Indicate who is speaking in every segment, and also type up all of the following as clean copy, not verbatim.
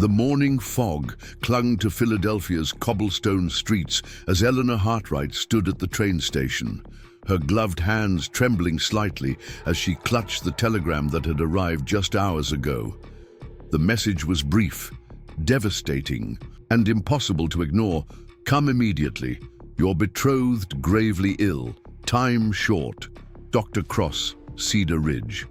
Speaker 1: The morning fog clung to Philadelphia's cobblestone streets as Eleanor Hartright stood at the train station, her gloved hands trembling slightly as she clutched the telegram that had arrived just hours ago. The message was brief, devastating, and impossible to ignore. "Come immediately. Your betrothed gravely ill. Time short. Dr. Cross, Cedar Ridge."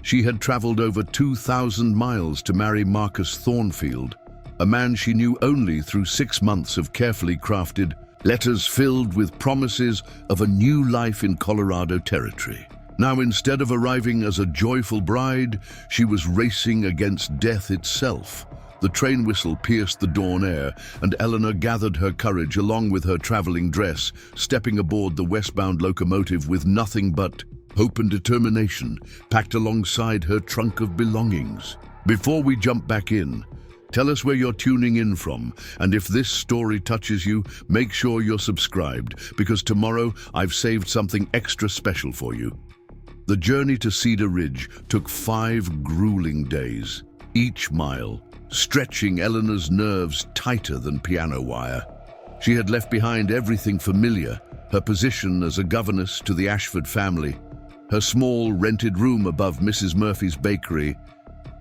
Speaker 1: She had traveled over 2,000 miles to marry Marcus Thornfield, a man she knew only through 6 months of carefully crafted letters filled with promises of a new life in Colorado territory. Now, instead of arriving as a joyful bride, she was racing against death itself. The train whistle pierced the dawn air, and Eleanor gathered her courage along with her traveling dress, stepping aboard the westbound locomotive with nothing but hope and determination packed alongside her trunk of belongings. Before we jump back in, tell us where you're tuning in from, and if this story touches you, make sure you're subscribed, because tomorrow I've saved something extra special for you. The journey to Cedar Ridge took 5 grueling days, each mile stretching Eleanor's nerves tighter than piano wire. She had left behind everything familiar, her position as a governess to the Ashford family, her small rented room above Mrs. Murphy's bakery,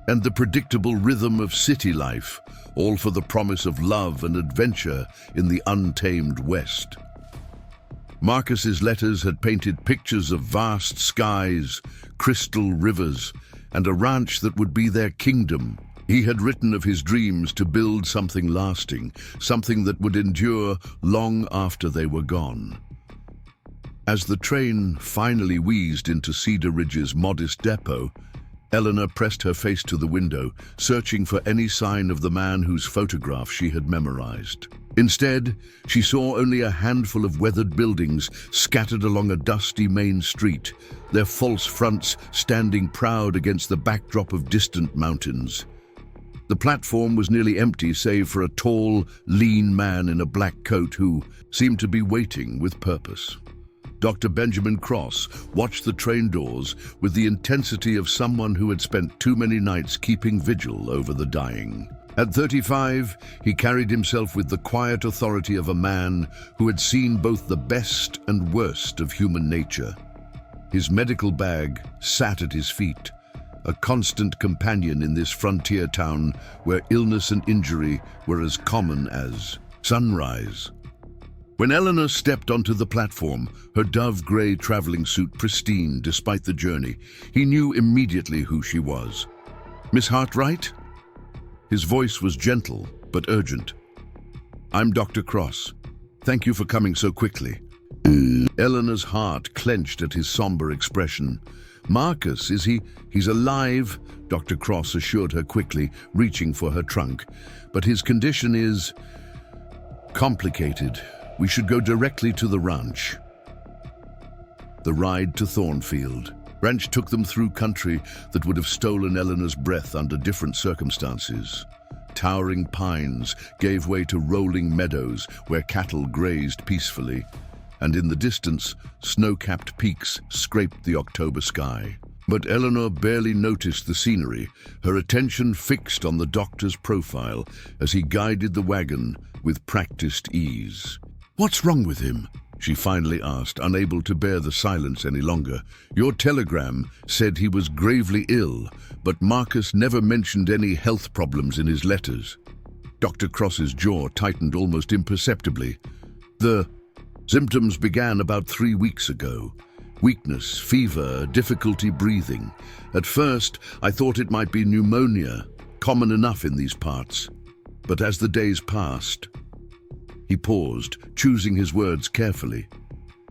Speaker 1: and the predictable rhythm of city life, all for the promise of love and adventure in the untamed West. Marcus's letters had painted pictures of vast skies, crystal rivers, and a ranch that would be their kingdom. He had written of his dreams to build something lasting, something that would endure long after they were gone. As the train finally wheezed into Cedar Ridge's modest depot, Eleanor pressed her face to the window, searching for any sign of the man whose photograph she had memorized. Instead, she saw only a handful of weathered buildings scattered along a dusty main street, their false fronts standing proud against the backdrop of distant mountains. The platform was nearly empty save for a tall, lean man in a black coat who seemed to be waiting with purpose. Dr. Benjamin Cross watched the train doors with the intensity of someone who had spent too many nights keeping vigil over the dying. At 35, he carried himself with the quiet authority of a man who had seen both the best and worst of human nature. His medical bag sat at his feet, a constant companion in this frontier town where illness and injury were as common as sunrise. When Eleanor stepped onto the platform, her dove-gray traveling suit pristine despite the journey, he knew immediately who she was. "Miss Hartright?" His voice was gentle but urgent. "I'm Dr. Cross. Thank you for coming so quickly." Eleanor's heart clenched at his somber expression. "Marcus, is he? He's alive," Dr. Cross assured her quickly, reaching for her trunk. "But his condition is complicated. We should go directly to the ranch." The ride to Thornfield Ranch took them through country that would have stolen Eleanor's breath under different circumstances. Towering pines gave way to rolling meadows where cattle grazed peacefully, and in the distance, snow-capped peaks scraped the October sky. But Eleanor barely noticed the scenery, her attention fixed on the doctor's profile as he guided the wagon with practiced ease. "What's wrong with him?" she finally asked, unable to bear the silence any longer. "Your telegram said he was gravely ill, but Marcus never mentioned any health problems in his letters." Dr. Cross's jaw tightened almost imperceptibly. "The symptoms began about 3 weeks ago. Weakness, fever, difficulty breathing. At first, I thought it might be pneumonia, common enough in these parts. But as the days passed..." He paused, choosing his words carefully.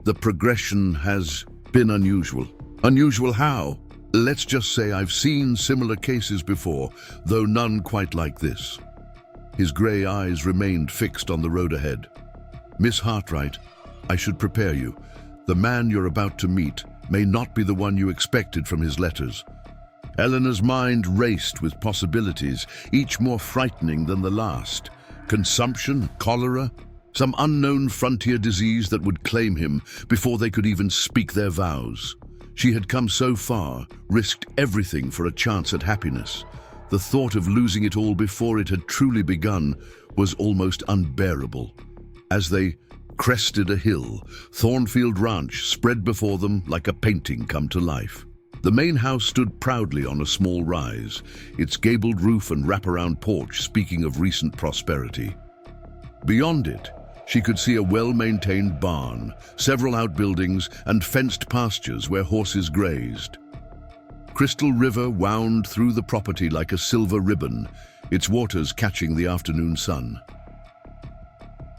Speaker 1: "The progression has been unusual." "Unusual how?" "Let's just say I've seen similar cases before, though none quite like this." His grey eyes remained fixed on the road ahead. "Miss Hartright, I should prepare you. The man you're about to meet may not be the one you expected from his letters." Eleanor's mind raced with possibilities, each more frightening than the last. Consumption, cholera, some unknown frontier disease that would claim him before they could even speak their vows. She had come so far, risked everything for a chance at happiness. The thought of losing it all before it had truly begun was almost unbearable. As they crested a hill, Thornfield Ranch spread before them like a painting come to life. The main house stood proudly on a small rise, its gabled roof and wraparound porch speaking of recent prosperity. Beyond it, she could see a well-maintained barn, several outbuildings, and fenced pastures where horses grazed. Crystal River wound through the property like a silver ribbon, its waters catching the afternoon sun.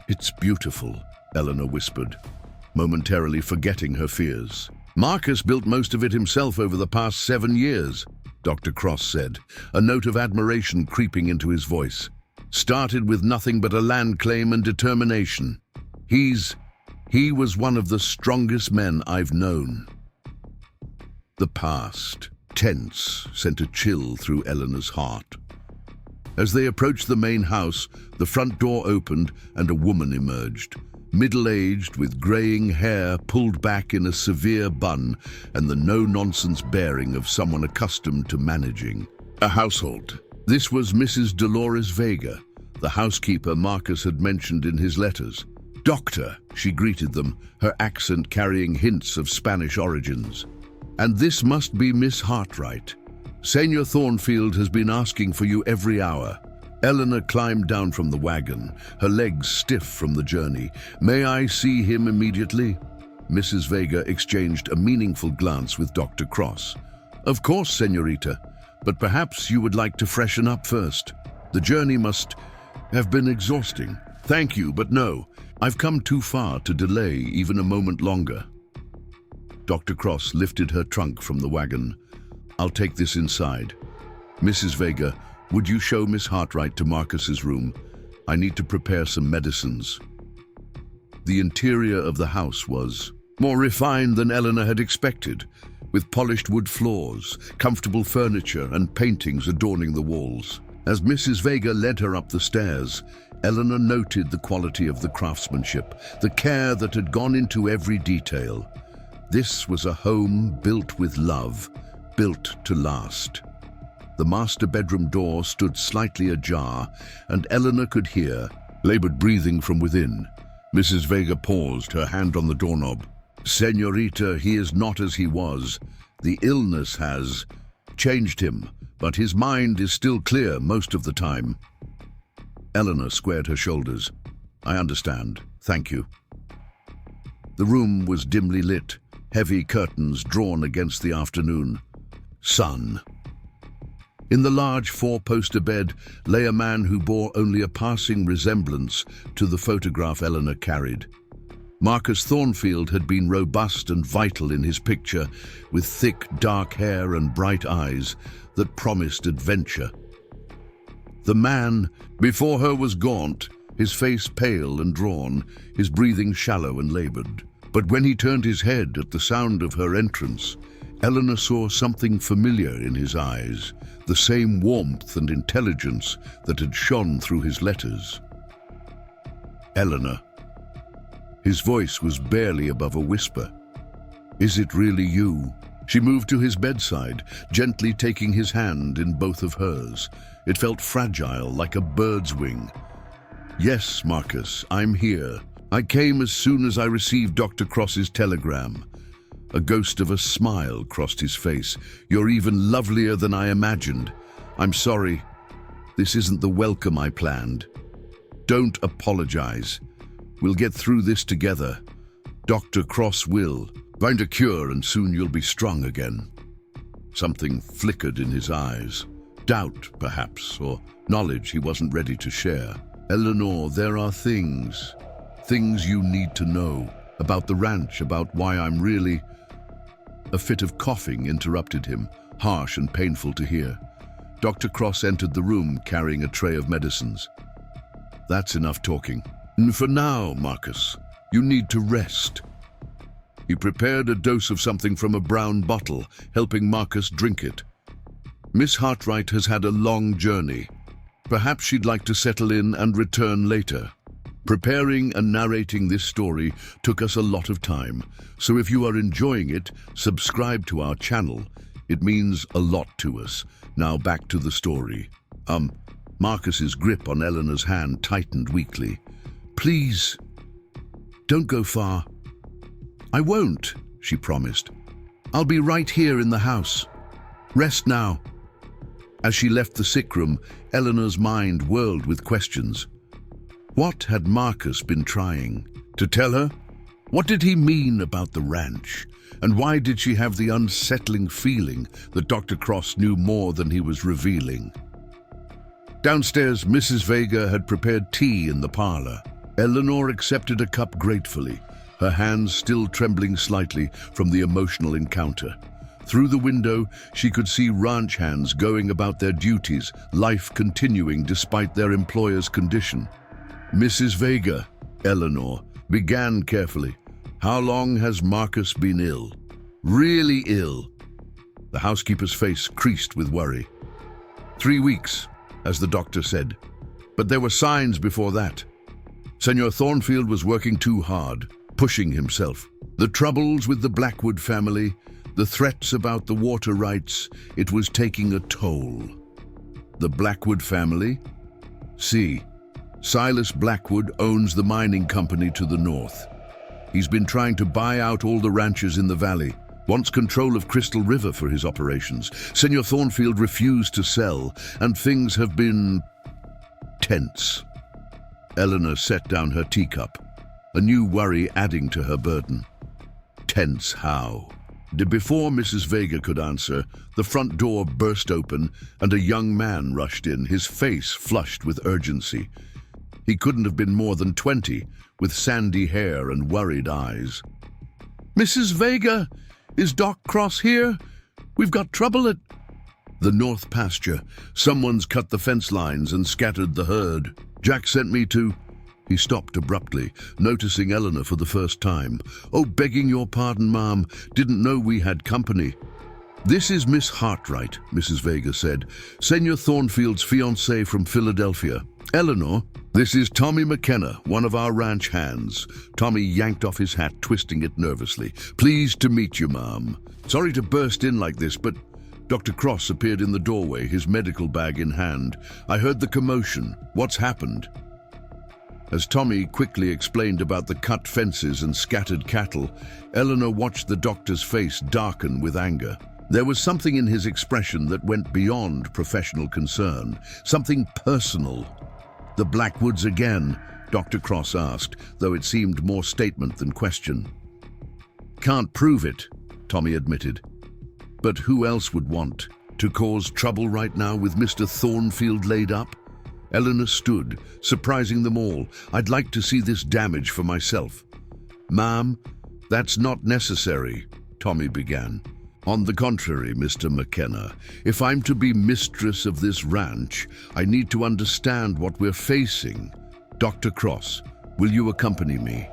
Speaker 1: "It's beautiful," Eleanor whispered, momentarily forgetting her fears. "Marcus built most of it himself over the past 7 years," Dr. Cross said, a note of admiration creeping into his voice. "Started with nothing but a land claim and determination. He was one of the strongest men I've known." The past, tense, sent a chill through Eleanor's heart. As they approached the main house, the front door opened and a woman emerged, middle-aged with graying hair pulled back in a severe bun and the no-nonsense bearing of someone accustomed to managing a household. This was Mrs. Dolores Vega, the housekeeper Marcus had mentioned in his letters. "Doctor," she greeted them, her accent carrying hints of Spanish origins. "And this must be Miss Hartright. Senor Thornfield has been asking for you every hour." Eleanor climbed down from the wagon, her legs stiff from the journey. "May I see him immediately?" Mrs. Vega exchanged a meaningful glance with Dr. Cross. "Of course, senorita, but perhaps you would like to freshen up first. The journey must have been exhausting." "Thank you, but no. I've come too far to delay even a moment longer." Dr. Cross lifted her trunk from the wagon. "I'll take this inside. Mrs. Vega, would you show Miss Hartright to Marcus's room? I need to prepare some medicines." The interior of the house was more refined than Eleanor had expected, with polished wood floors, comfortable furniture, and paintings adorning the walls. As Mrs. Vega led her up the stairs, Eleanor noted the quality of the craftsmanship, the care that had gone into every detail. This was a home built with love, built to last. The master bedroom door stood slightly ajar, and Eleanor could hear labored breathing from within. Mrs. Vega paused, her hand on the doorknob. "Senorita, he is not as he was. The illness has changed him, but his mind is still clear most of the time." Eleanor squared her shoulders. "I understand. Thank you." The room was dimly lit, heavy curtains drawn against the afternoon sun. In the large four-poster bed lay a man who bore only a passing resemblance to the photograph Eleanor carried. Marcus Thornfield had been robust and vital in his picture, with thick, dark hair and bright eyes that promised adventure. The man before her was gaunt, his face pale and drawn, his breathing shallow and labored. But when he turned his head at the sound of her entrance, Eleanor saw something familiar in his eyes, the same warmth and intelligence that had shone through his letters. "Eleanor." His voice was barely above a whisper. "Is it really you?" She moved to his bedside, gently taking his hand in both of hers. It felt fragile, like a bird's wing. "Yes, Marcus, I'm here. I came as soon as I received Dr. Cross's telegram." A ghost of a smile crossed his face. "You're even lovelier than I imagined. I'm sorry. This isn't the welcome I planned. Don't apologize. We'll get through this together. Dr. Cross will find a cure, and soon you'll be strong again." Something flickered in his eyes. Doubt, perhaps, or knowledge he wasn't ready to share. "Eleanor, there are things you need to know about the ranch, about why I'm really—" A fit of coughing interrupted him, harsh and painful to hear. Dr. Cross entered the room carrying a tray of medicines. "That's enough talking. For now, Marcus, you need to rest." He prepared a dose of something from a brown bottle, helping Marcus drink it. "Miss Hartright has had a long journey. Perhaps she'd like to settle in and return later. Preparing and narrating this story took us a lot of time, so if you are enjoying it, subscribe to our channel, It means a lot to us. Now back to the story. Marcus's grip on Eleanor's hand tightened weakly. Please, don't go far. I won't, she promised. I'll be right here in the house. Rest now. As she left the sick room, Eleanor's mind whirled with questions. What had Marcus been trying to tell her? What did he mean about the ranch? And why did she have the unsettling feeling that Dr. Cross knew more than he was revealing? Downstairs, Mrs. Vega had prepared tea in the parlor. Eleanor accepted a cup gratefully, her hands still trembling slightly from the emotional encounter. Through the window, she could see ranch hands going about their duties, life continuing despite their employer's condition. Mrs. Vega, Eleanor, began carefully. How long has Marcus been ill? Really ill? The housekeeper's face creased with worry. 3 weeks, as the doctor said. But there were signs before that. Senor Thornfield was working too hard, pushing himself. The troubles with the Blackwood family, the threats about the water rights, it was taking a toll. The Blackwood family? See, Silas Blackwood owns the mining company to the north. He's been trying to buy out all the ranches in the valley, wants control of Crystal River for his operations. Senor Thornfield refused to sell, and things have been tense. Eleanor set down her teacup, a new worry adding to her burden. Tense how? Before Mrs. Vega could answer, the front door burst open and a young man rushed in, his face flushed with urgency. He couldn't have been more than 20, with sandy hair and worried eyes. Mrs. Vega, is Doc Cross here? We've got trouble at the north pasture. Someone's cut the fence lines and scattered the herd. Jack sent me to... He stopped abruptly, noticing Eleanor for the first time. Oh, begging your pardon, ma'am. Didn't know we had company. This is Miss Hartright, Mrs. Vega said. Senor Thornfield's fiancée from Philadelphia. Eleanor, this is Tommy McKenna, one of our ranch hands. Tommy yanked off his hat, twisting it nervously. Pleased to meet you, ma'am. Sorry to burst in like this, but Dr. Cross appeared in the doorway, his medical bag in hand. I heard the commotion. What's happened? As Tommy quickly explained about the cut fences and scattered cattle, Eleanor watched the doctor's face darken with anger. There was something in his expression that went beyond professional concern, something personal. The Blackwoods again? Dr. Cross asked, though it seemed more statement than question. Can't prove it, Tommy admitted. But who else would want to cause trouble right now with Mr. Thornfield laid up? Eleanor stood, surprising them all. I'd like to see this damage for myself. Ma'am, that's not necessary, Tommy began. On the contrary, Mr. McKenna, if I'm to be mistress of this ranch, I need to understand what we're facing. Dr. Cross, will you accompany me?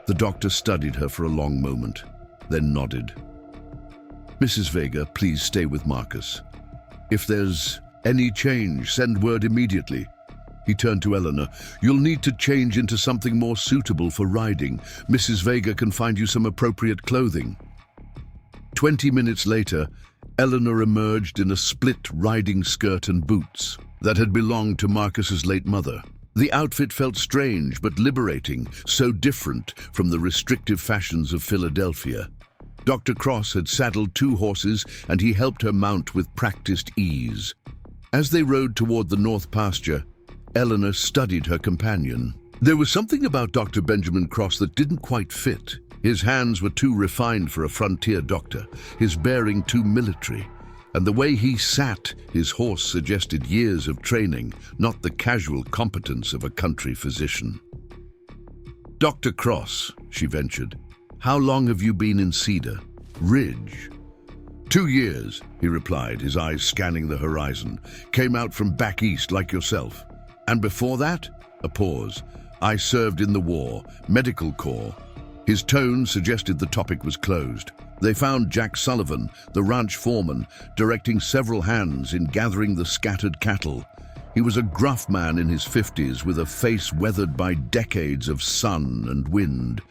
Speaker 1: The doctor studied her for a long moment, then nodded. Mrs. Vega, please stay with Marcus. If there's any change, send word immediately. He turned to Eleanor. You'll need to change into something more suitable for riding. Mrs. Vega can find you some appropriate clothing. 20 minutes later, Eleanor emerged in a split riding skirt and boots that had belonged to Marcus's late mother. The outfit felt strange but liberating, so different from the restrictive fashions of Philadelphia. Dr. Cross had saddled 2 horses and he helped her mount with practiced ease. As they rode toward the north pasture, Eleanor studied her companion. There was something about Dr. Benjamin Cross that didn't quite fit. His hands were too refined for a frontier doctor, his bearing too military, and the way he sat his horse suggested years of training, not the casual competence of a country physician. Dr. Cross, she ventured, how long have you been in Cedar Ridge? 2 years, he replied, his eyes scanning the horizon. Came out from back east like yourself. And before that? A pause. I served in the war, medical corps. His tone suggested the topic was closed. They found Jack Sullivan, the ranch foreman, directing several hands in gathering the scattered cattle. He was a gruff man in his 50s with a face weathered by decades of sun and wind.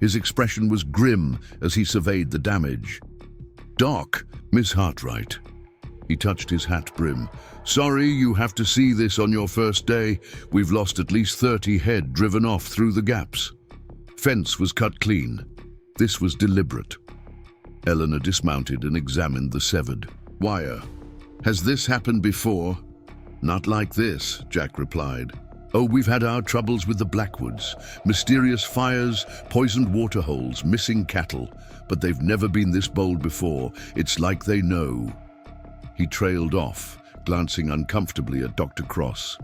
Speaker 1: His expression was grim as he surveyed the damage. Doc, Miss Hartright. He touched his hat brim. Sorry you have to see this on your first day. We've lost at least 30 head driven off through the gaps. Fence was cut clean. This was deliberate. Eleanor dismounted and examined the severed wire. Has this happened before? Not like this, Jack replied. Oh, we've had our troubles with the Blackwoods. Mysterious fires, poisoned waterholes, missing cattle. But they've never been this bold before. It's like they know. He trailed off, glancing uncomfortably at Dr. Cross.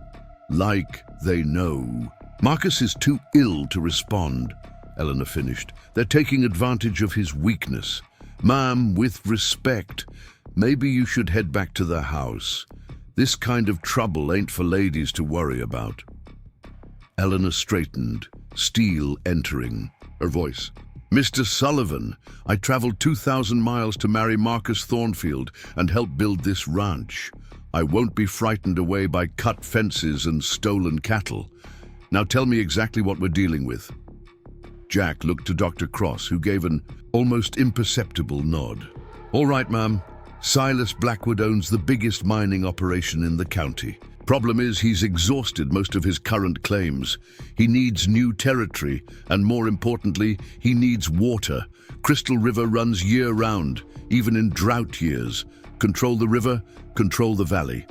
Speaker 1: Like they know. Marcus is too ill to respond, Eleanor finished. They're taking advantage of his weakness. Ma'am, with respect, maybe you should head back to the house. This kind of trouble ain't for ladies to worry about. Eleanor straightened, steel entering, her voice. Mr. Sullivan, I traveled 2,000 miles to marry Marcus Thornfield and help build this ranch. I won't be frightened away by cut fences and stolen cattle. Now tell me exactly what we're dealing with. Jack looked to Dr. Cross, who gave an almost imperceptible nod. All right, ma'am. Silas Blackwood owns the biggest mining operation in the county. Problem is, he's exhausted most of his current claims. He needs new territory, and more importantly, he needs water. Crystal River runs year-round, even in drought years. Control the river, control the valley.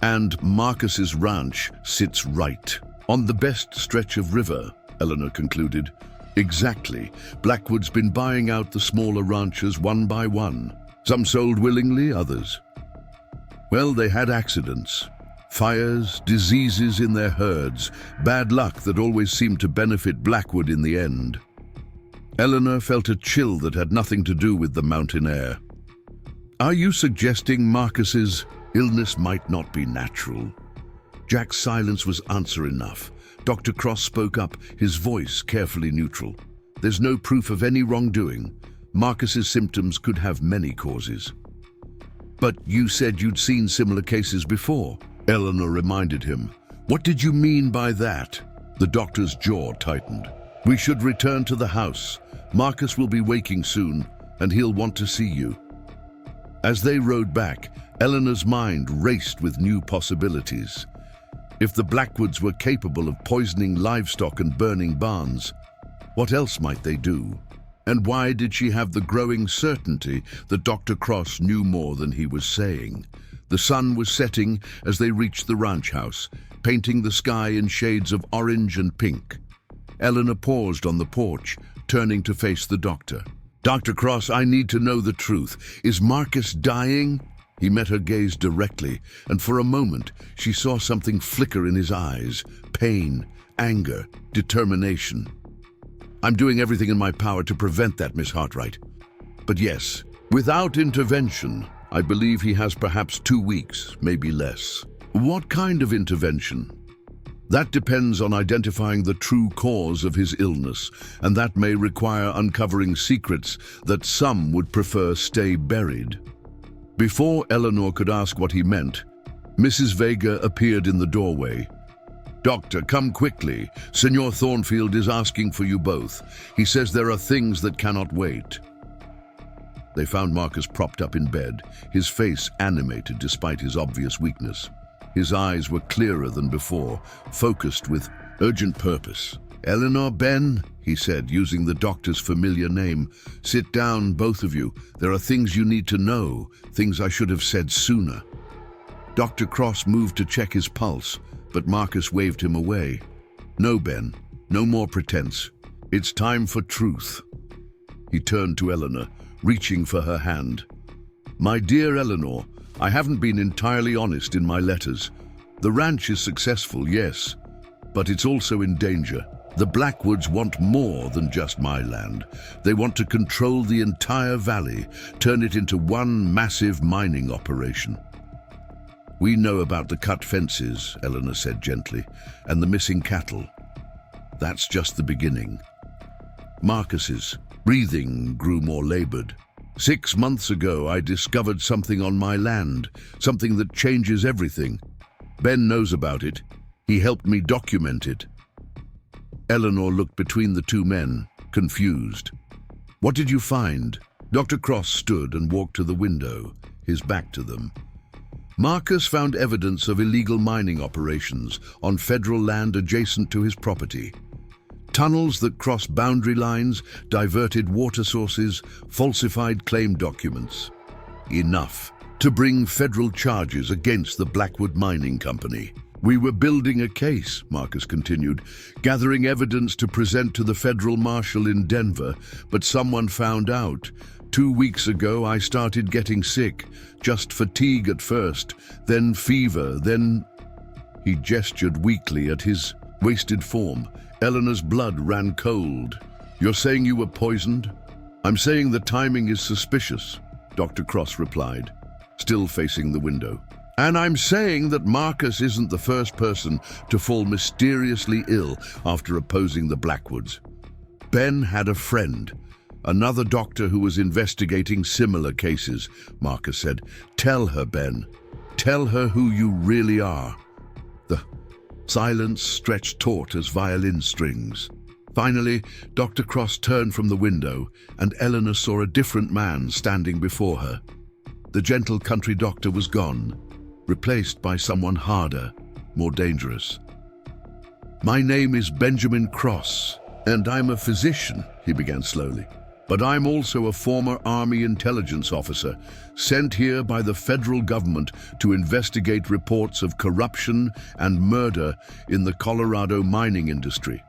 Speaker 1: And Marcus's ranch sits right on the best stretch of river, Eleanor concluded. Exactly. Blackwood's been buying out the smaller ranchers one by one. Some sold willingly, others. Well, they had accidents. Fires, diseases in their herds, bad luck that always seemed to benefit Blackwood in the end. Eleanor felt a chill that had nothing to do with the mountain air. Are you suggesting Marcus's illness might not be natural? Jack's silence was answer enough. Dr. Cross spoke up, his voice carefully neutral. There's no proof of any wrongdoing. Marcus's symptoms could have many causes. But you said you'd seen similar cases before, Eleanor reminded him. What did you mean by that? The doctor's jaw tightened. We should return to the house. Marcus will be waking soon, and he'll want to see you. As they rode back, Eleanor's mind raced with new possibilities. If the Blackwoods were capable of poisoning livestock and burning barns, what else might they do? And why did she have the growing certainty that Dr. Cross knew more than he was saying? The sun was setting as they reached the ranch house, painting the sky in shades of orange and pink. Eleanor paused on the porch, turning to face the doctor. Dr. Cross, I need to know the truth. Is Marcus dying? He met her gaze directly, and for a moment she saw something flicker in his eyes. Pain, anger, determination. I'm doing everything in my power to prevent that, Miss Hartright. But yes, without intervention, I believe he has perhaps 2 weeks, maybe less. What kind of intervention? That depends on identifying the true cause of his illness, and that may require uncovering secrets that some would prefer stay buried. Before Eleanor could ask what he meant, Mrs. Vega appeared in the doorway. Doctor, come quickly. Senor Thornfield is asking for you both. He says there are things that cannot wait. They found Marcus propped up in bed, his face animated despite his obvious weakness. His eyes were clearer than before, focused with urgent purpose. Eleanor, Ben, he said, using the doctor's familiar name. Sit down, both of you. There are things you need to know, things I should have said sooner. Dr. Cross moved to check his pulse, but Marcus waved him away. No, Ben, no more pretense. It's time for truth. He turned to Eleanor, reaching for her hand. My dear Eleanor, I haven't been entirely honest in my letters. The ranch is successful, yes, but it's also in danger. The Blackwoods want more than just my land. They want to control the entire valley, turn it into one massive mining operation. We know about the cut fences, Eleanor said gently, and the missing cattle. That's just the beginning. Marcus's breathing grew more labored. 6 months ago, I discovered something on my land, something that changes everything. Ben knows about it. He helped me document it. Eleanor looked between the two men, confused. What did you find? Dr. Cross stood and walked to the window, his back to them. Marcus found evidence of illegal mining operations on federal land adjacent to his property. Tunnels that crossed boundary lines, diverted water sources, falsified claim documents. Enough to bring federal charges against the Blackwood Mining Company. We were building a case, Marcus continued, gathering evidence to present to the federal marshal in Denver, but someone found out. 2 weeks ago, I started getting sick, just fatigue at first, then fever, then... He gestured weakly at his wasted form. Eleanor's blood ran cold. You're saying you were poisoned? I'm saying the timing is suspicious, Dr. Cross replied, still facing the window. And I'm saying that Marcus isn't the first person to fall mysteriously ill after opposing the Blackwoods. Ben had a friend, another doctor who was investigating similar cases, Marcus said. Tell her, Ben. Tell her who you really are. The silence stretched taut as violin strings. Finally, Dr. Cross turned from the window, and Eleanor saw a different man standing before her. The gentle country doctor was gone, replaced by someone harder, more dangerous. My name is Benjamin Cross, and I'm a physician, he began slowly. But I'm also a former Army intelligence officer, sent here by the federal government to investigate reports of corruption and murder in the Colorado mining industry.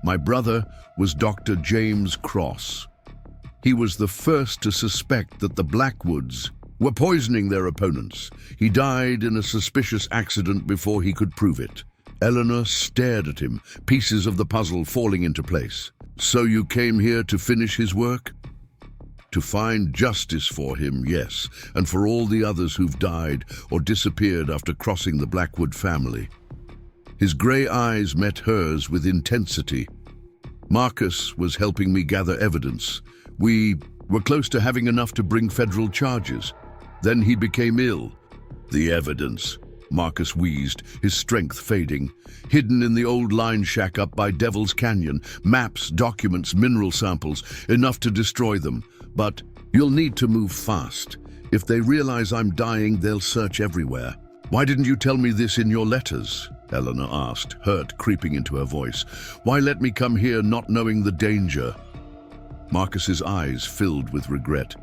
Speaker 1: My brother was Dr. James Cross. He was the first to suspect that the Blackwoods were poisoning their opponents. He died in a suspicious accident before he could prove it. Eleanor stared at him, pieces of the puzzle falling into place. So you came here to finish his work? To find justice for him, yes, and for all the others who've died or disappeared after crossing the Blackwood family. His grey eyes met hers with intensity. Marcus was helping me gather evidence. We were close to having enough to bring federal charges. Then he became ill. The evidence, Marcus wheezed, his strength fading. Hidden in the old line shack up by Devil's Canyon. Maps, documents, mineral samples, enough to destroy them. But you'll need to move fast. If they realize I'm dying, they'll search everywhere. Why didn't you tell me this in your letters? Eleanor asked, hurt creeping into her voice. Why let me come here not knowing the danger? Marcus's eyes filled with regret.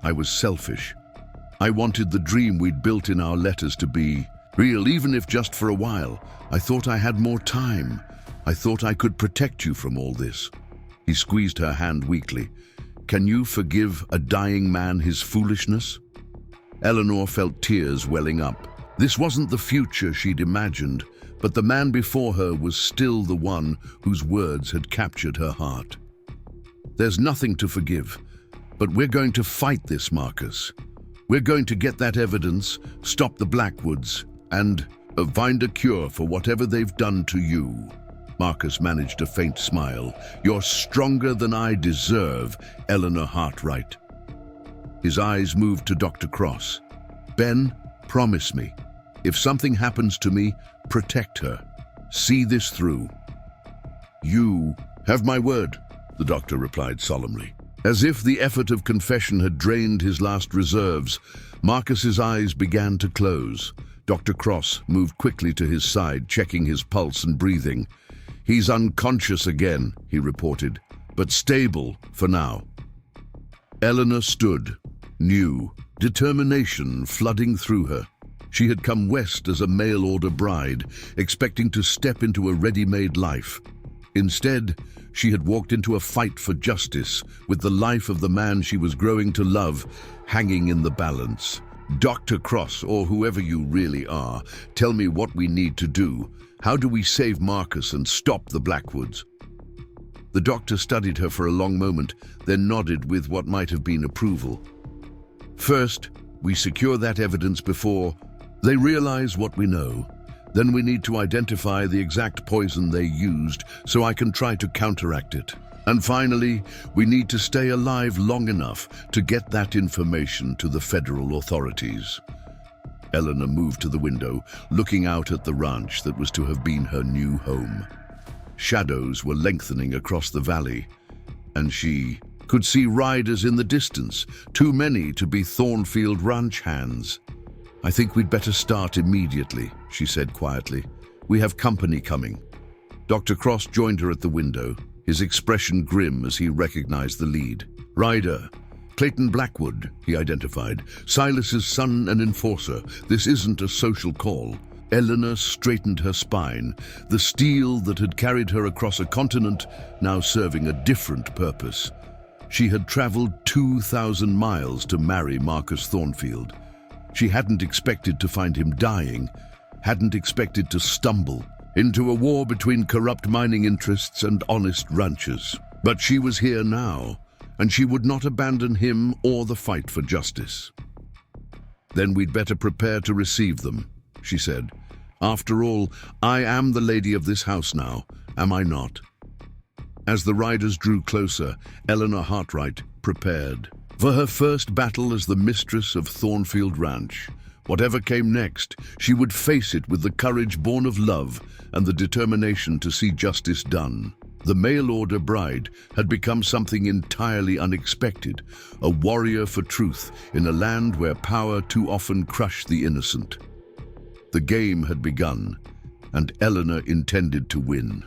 Speaker 1: I was selfish. I wanted the dream we'd built in our letters to be real, even if just for a while. I thought I had more time. I thought I could protect you from all this. He squeezed her hand weakly. Can you forgive a dying man his foolishness? Eleanor felt tears welling up. This wasn't the future she'd imagined, but the man before her was still the one whose words had captured her heart. There's nothing to forgive, but we're going to fight this, Marcus. We're going to get that evidence, stop the Blackwoods, and find a cure for whatever they've done to you. Marcus managed a faint smile. You're stronger than I deserve, Eleanor Hartright. His eyes moved to Dr. Cross. Ben, promise me. If something happens to me, protect her. See this through. You have my word, the doctor replied solemnly. As if the effort of confession had drained his last reserves, Marcus's eyes began to close. Dr. Cross moved quickly to his side, checking his pulse and breathing. He's unconscious again, he reported, but stable for now. Eleanor stood, new, determination flooding through her. She had come west as a mail-order bride, expecting to step into a ready-made life. Instead, she had walked into a fight for justice, with the life of the man she was growing to love hanging in the balance. Dr. Cross, or whoever you really are, tell me what we need to do. How do we save Marcus and stop the Blackwoods? The doctor studied her for a long moment, then nodded with what might have been approval. First, we secure that evidence before they realize what we know. Then we need to identify the exact poison they used so I can try to counteract it. And finally, we need to stay alive long enough to get that information to the federal authorities. Eleanor moved to the window, looking out at the ranch that was to have been her new home. Shadows were lengthening across the valley, and she could see riders in the distance, too many to be Thornfield ranch hands. "I think we'd better start immediately," she said quietly. "We have company coming." Dr. Cross joined her at the window, his expression grim as he recognized the lead. "Rider, Clayton Blackwood," he identified. "Silas's son and enforcer. This isn't a social call." Eleanor straightened her spine, the steel that had carried her across a continent now serving a different purpose. She had traveled 2,000 miles to marry Marcus Thornfield. She hadn't expected to find him dying, hadn't expected to stumble into a war between corrupt mining interests and honest ranchers. But she was here now, and she would not abandon him or the fight for justice. "Then we'd better prepare to receive them," she said. "After all, I am the lady of this house now, am I not?" As the riders drew closer, Eleanor Hartright prepared for her first battle as the mistress of Thornfield Ranch. Whatever came next, she would face it with the courage born of love and the determination to see justice done. The mail-order bride had become something entirely unexpected, a warrior for truth in a land where power too often crushed the innocent. The game had begun, and Eleanor intended to win.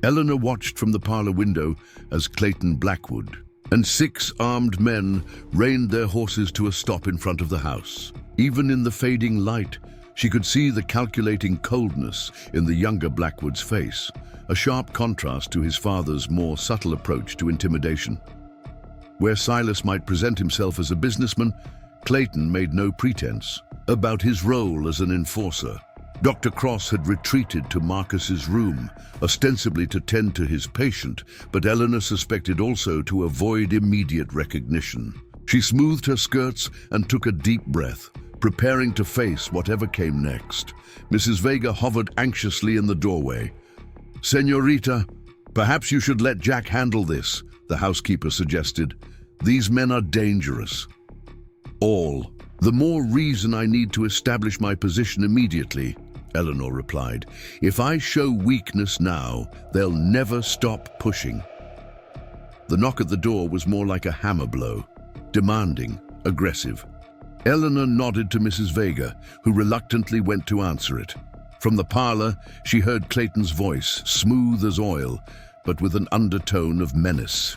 Speaker 1: Eleanor watched from the parlor window as Clayton Blackwood and 6 armed men reined their horses to a stop in front of the house. Even in the fading light, she could see the calculating coldness in the younger Blackwood's face, a sharp contrast to his father's more subtle approach to intimidation. Where Silas might present himself as a businessman, Clayton made no pretense about his role as an enforcer. Dr. Cross had retreated to Marcus's room, ostensibly to tend to his patient, but Eleanor suspected also to avoid immediate recognition. She smoothed her skirts and took a deep breath, preparing to face whatever came next. Mrs. Vega hovered anxiously in the doorway. "Señorita, perhaps you should let Jack handle this," the housekeeper suggested. "These men are dangerous." "All the more reason I need to establish my position immediately," Eleanor replied. "If I show weakness now, they'll never stop pushing." The knock at the door was more like a hammer blow, demanding, aggressive. Eleanor nodded to Mrs. Vega, who reluctantly went to answer it. From the parlor, she heard Clayton's voice, smooth as oil, but with an undertone of menace.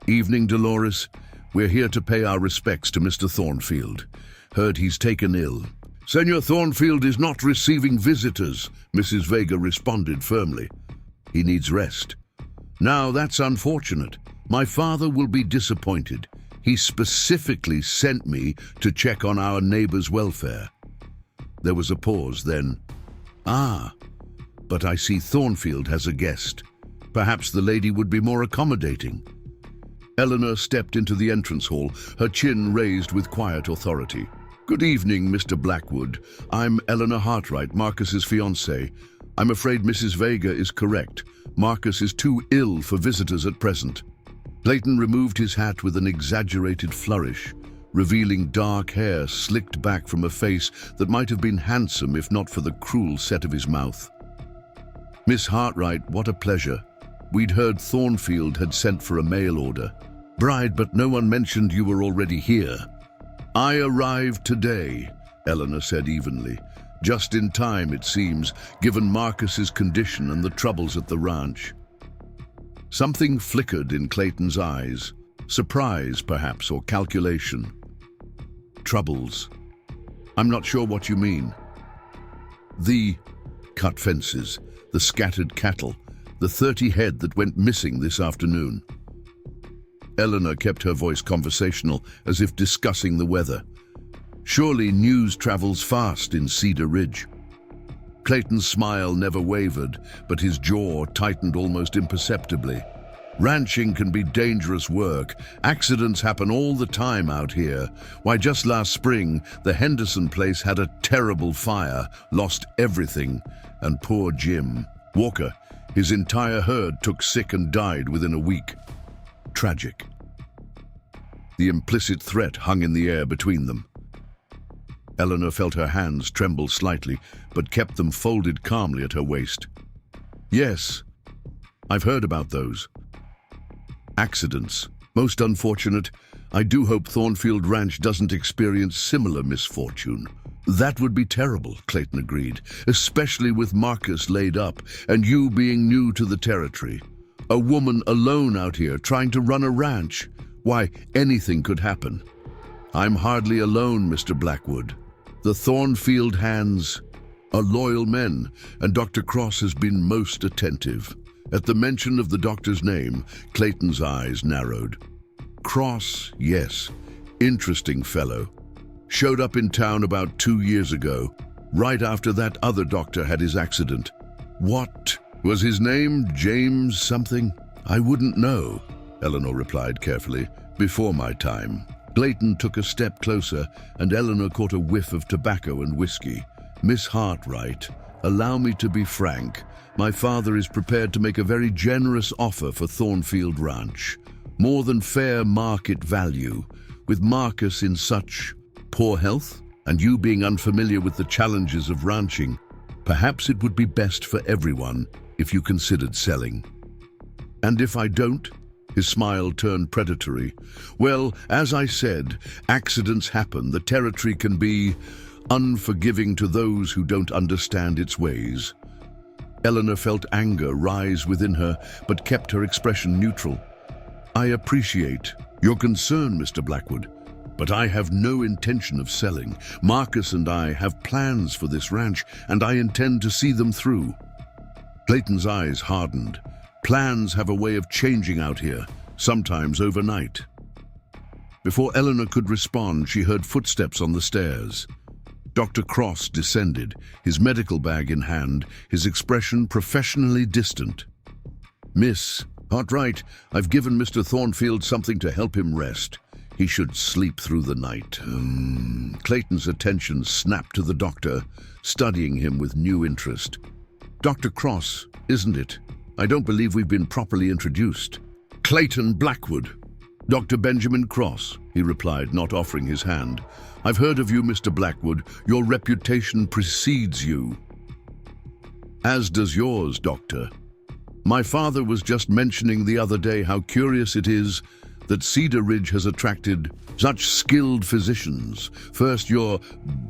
Speaker 1: "Evening, Dolores. We're here to pay our respects to Mr. Thornfield. Heard he's taken ill." "Senor Thornfield is not receiving visitors," Mrs. Vega responded firmly. "He needs rest." "Now, that's unfortunate. My father will be disappointed. He specifically sent me to check on our neighbor's welfare." There was a pause, then, "Ah, but I see Thornfield has a guest. Perhaps the lady would be more accommodating." Eleanor stepped into the entrance hall, her chin raised with quiet authority. "Good evening, Mr. Blackwood. I'm Eleanor Hartright, Marcus's fiancée. I'm afraid Mrs. Vega is correct. Marcus is too ill for visitors at present." Clayton removed his hat with an exaggerated flourish, revealing dark hair slicked back from a face that might have been handsome if not for the cruel set of his mouth. "Miss Hartright, what a pleasure. We'd heard Thornfield had sent for a mail order. Bride, but no one mentioned you were already here." "I arrived today," Eleanor said evenly. "Just in time, it seems, given Marcus's condition and the troubles at the ranch." Something flickered in Clayton's eyes, surprise perhaps, or calculation. "Troubles? I'm not sure what you mean." "The cut fences, the scattered cattle, the 30 head that went missing this afternoon." Eleanor kept her voice conversational, as if discussing the weather. "Surely news travels fast in Cedar Ridge." Clayton's smile never wavered, but his jaw tightened almost imperceptibly. "Ranching can be dangerous work. Accidents happen all the time out here. Why, just last spring, the Henderson place had a terrible fire, lost everything, and poor Jim Walker, his entire herd took sick and died within a week. Tragic." The implicit threat hung in the air between them. Eleanor felt her hands tremble slightly, but kept them folded calmly at her waist. "Yes, I've heard about those. Accidents, Most unfortunate. I do hope Thornfield Ranch doesn't experience similar misfortune. That would be terrible, Clayton agreed, especially with Marcus laid up and you being new to the territory. A woman alone out here trying to run a ranch. Why, anything could happen. I'm hardly alone, Mr. Blackwood. The Thornfield hands are loyal men, and Dr. Cross has been most attentive. At the mention of the doctor's name, Clayton's eyes narrowed. Cross, yes. Interesting fellow. Showed up in town about 2 years ago, right after that other doctor had his accident. What? Was his name James something? I wouldn't know, Eleanor replied carefully. Before my time. Clayton took a step closer, and Eleanor caught a whiff of tobacco and whiskey. Miss Hartright, allow me to be frank. My father is prepared to make a very generous offer for Thornfield Ranch. More than fair market value. With Marcus in such poor health, and you being unfamiliar with the challenges of ranching, perhaps it would be best for everyone if you considered selling. And if I don't? His smile turned predatory. Well, as I said, accidents happen. The territory can be unforgiving to those who don't understand its ways. Eleanor felt anger rise within her, but kept her expression neutral. I appreciate your concern, Mr. Blackwood, but I have no intention of selling. Marcus and I have plans for this ranch, and I intend to see them through. Clayton's eyes hardened. Plans have a way of changing out here, sometimes overnight. Before Eleanor could respond, she heard footsteps on the stairs. Dr. Cross descended, his medical bag in hand, his expression professionally distant. Miss Hartright, I've given Mr. Thornfield something to help him rest. He should sleep through the night. Clayton's attention snapped to the doctor, studying him with new interest. Dr. Cross, isn't it? I don't believe we've been properly introduced. Clayton Blackwood. Dr. Benjamin Cross, he replied, not offering his hand. I've heard of you, Mr. Blackwood. Your reputation precedes you. As does yours, Doctor. My father was just mentioning the other day how curious it is that Cedar Ridge has attracted such skilled physicians. First your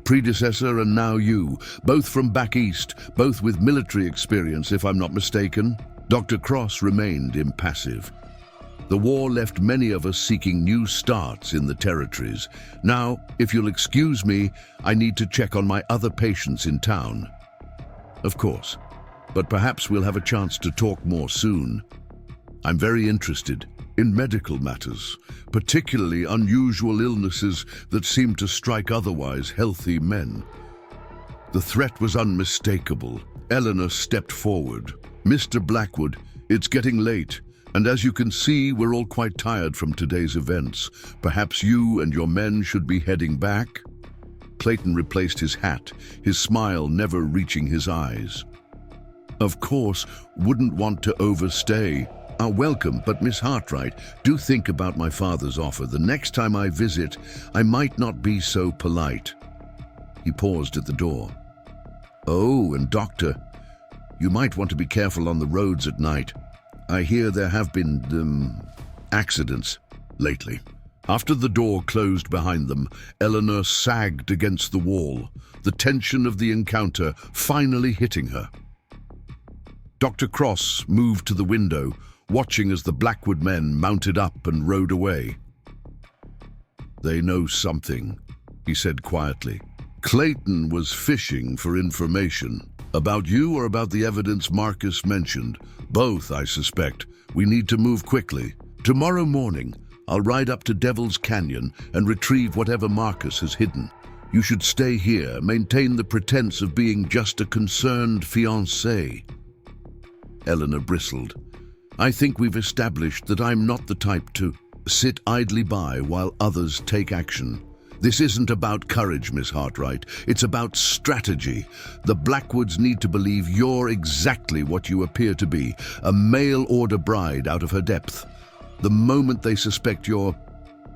Speaker 1: predecessor and now you, both from back east, both with military experience, if I'm not mistaken. Dr. Cross remained impassive. The war left many of us seeking new starts in the territories. Now, if you'll excuse me, I need to check on my other patients in town. Of course, but perhaps we'll have a chance to talk more soon. I'm very interested in medical matters, particularly unusual illnesses that seem to strike otherwise healthy men. The threat was unmistakable. Eleanor stepped forward. Mr. Blackwood, it's getting late, and as you can see, we're all quite tired from today's events. Perhaps you and your men should be heading back? Clayton replaced his hat, his smile never reaching his eyes. Of course, wouldn't want to overstay. Welcome, but Miss Hartright, do think about my father's offer. The next time I visit, I might not be so polite. He paused at the door. Oh, and Doctor, you might want to be careful on the roads at night. I hear there have been, accidents lately. After the door closed behind them, Eleanor sagged against the wall, the tension of the encounter finally hitting her. Dr. Cross moved to the window, watching as the Blackwood men mounted up and rode away. They know something, he said quietly. Clayton was fishing for information. About you or about the evidence Marcus mentioned? Both, I suspect. We need to move quickly. Tomorrow morning, I'll ride up to Devil's Canyon and retrieve whatever Marcus has hidden. You should stay here, maintain the pretense of being just a concerned fiancé. Eleanor bristled. I think we've established that I'm not the type to sit idly by while others take action. This isn't about courage, Miss Hartright. It's about strategy. The Blackwoods need to believe you're exactly what you appear to be, a mail-order bride out of her depth. The moment they suspect you're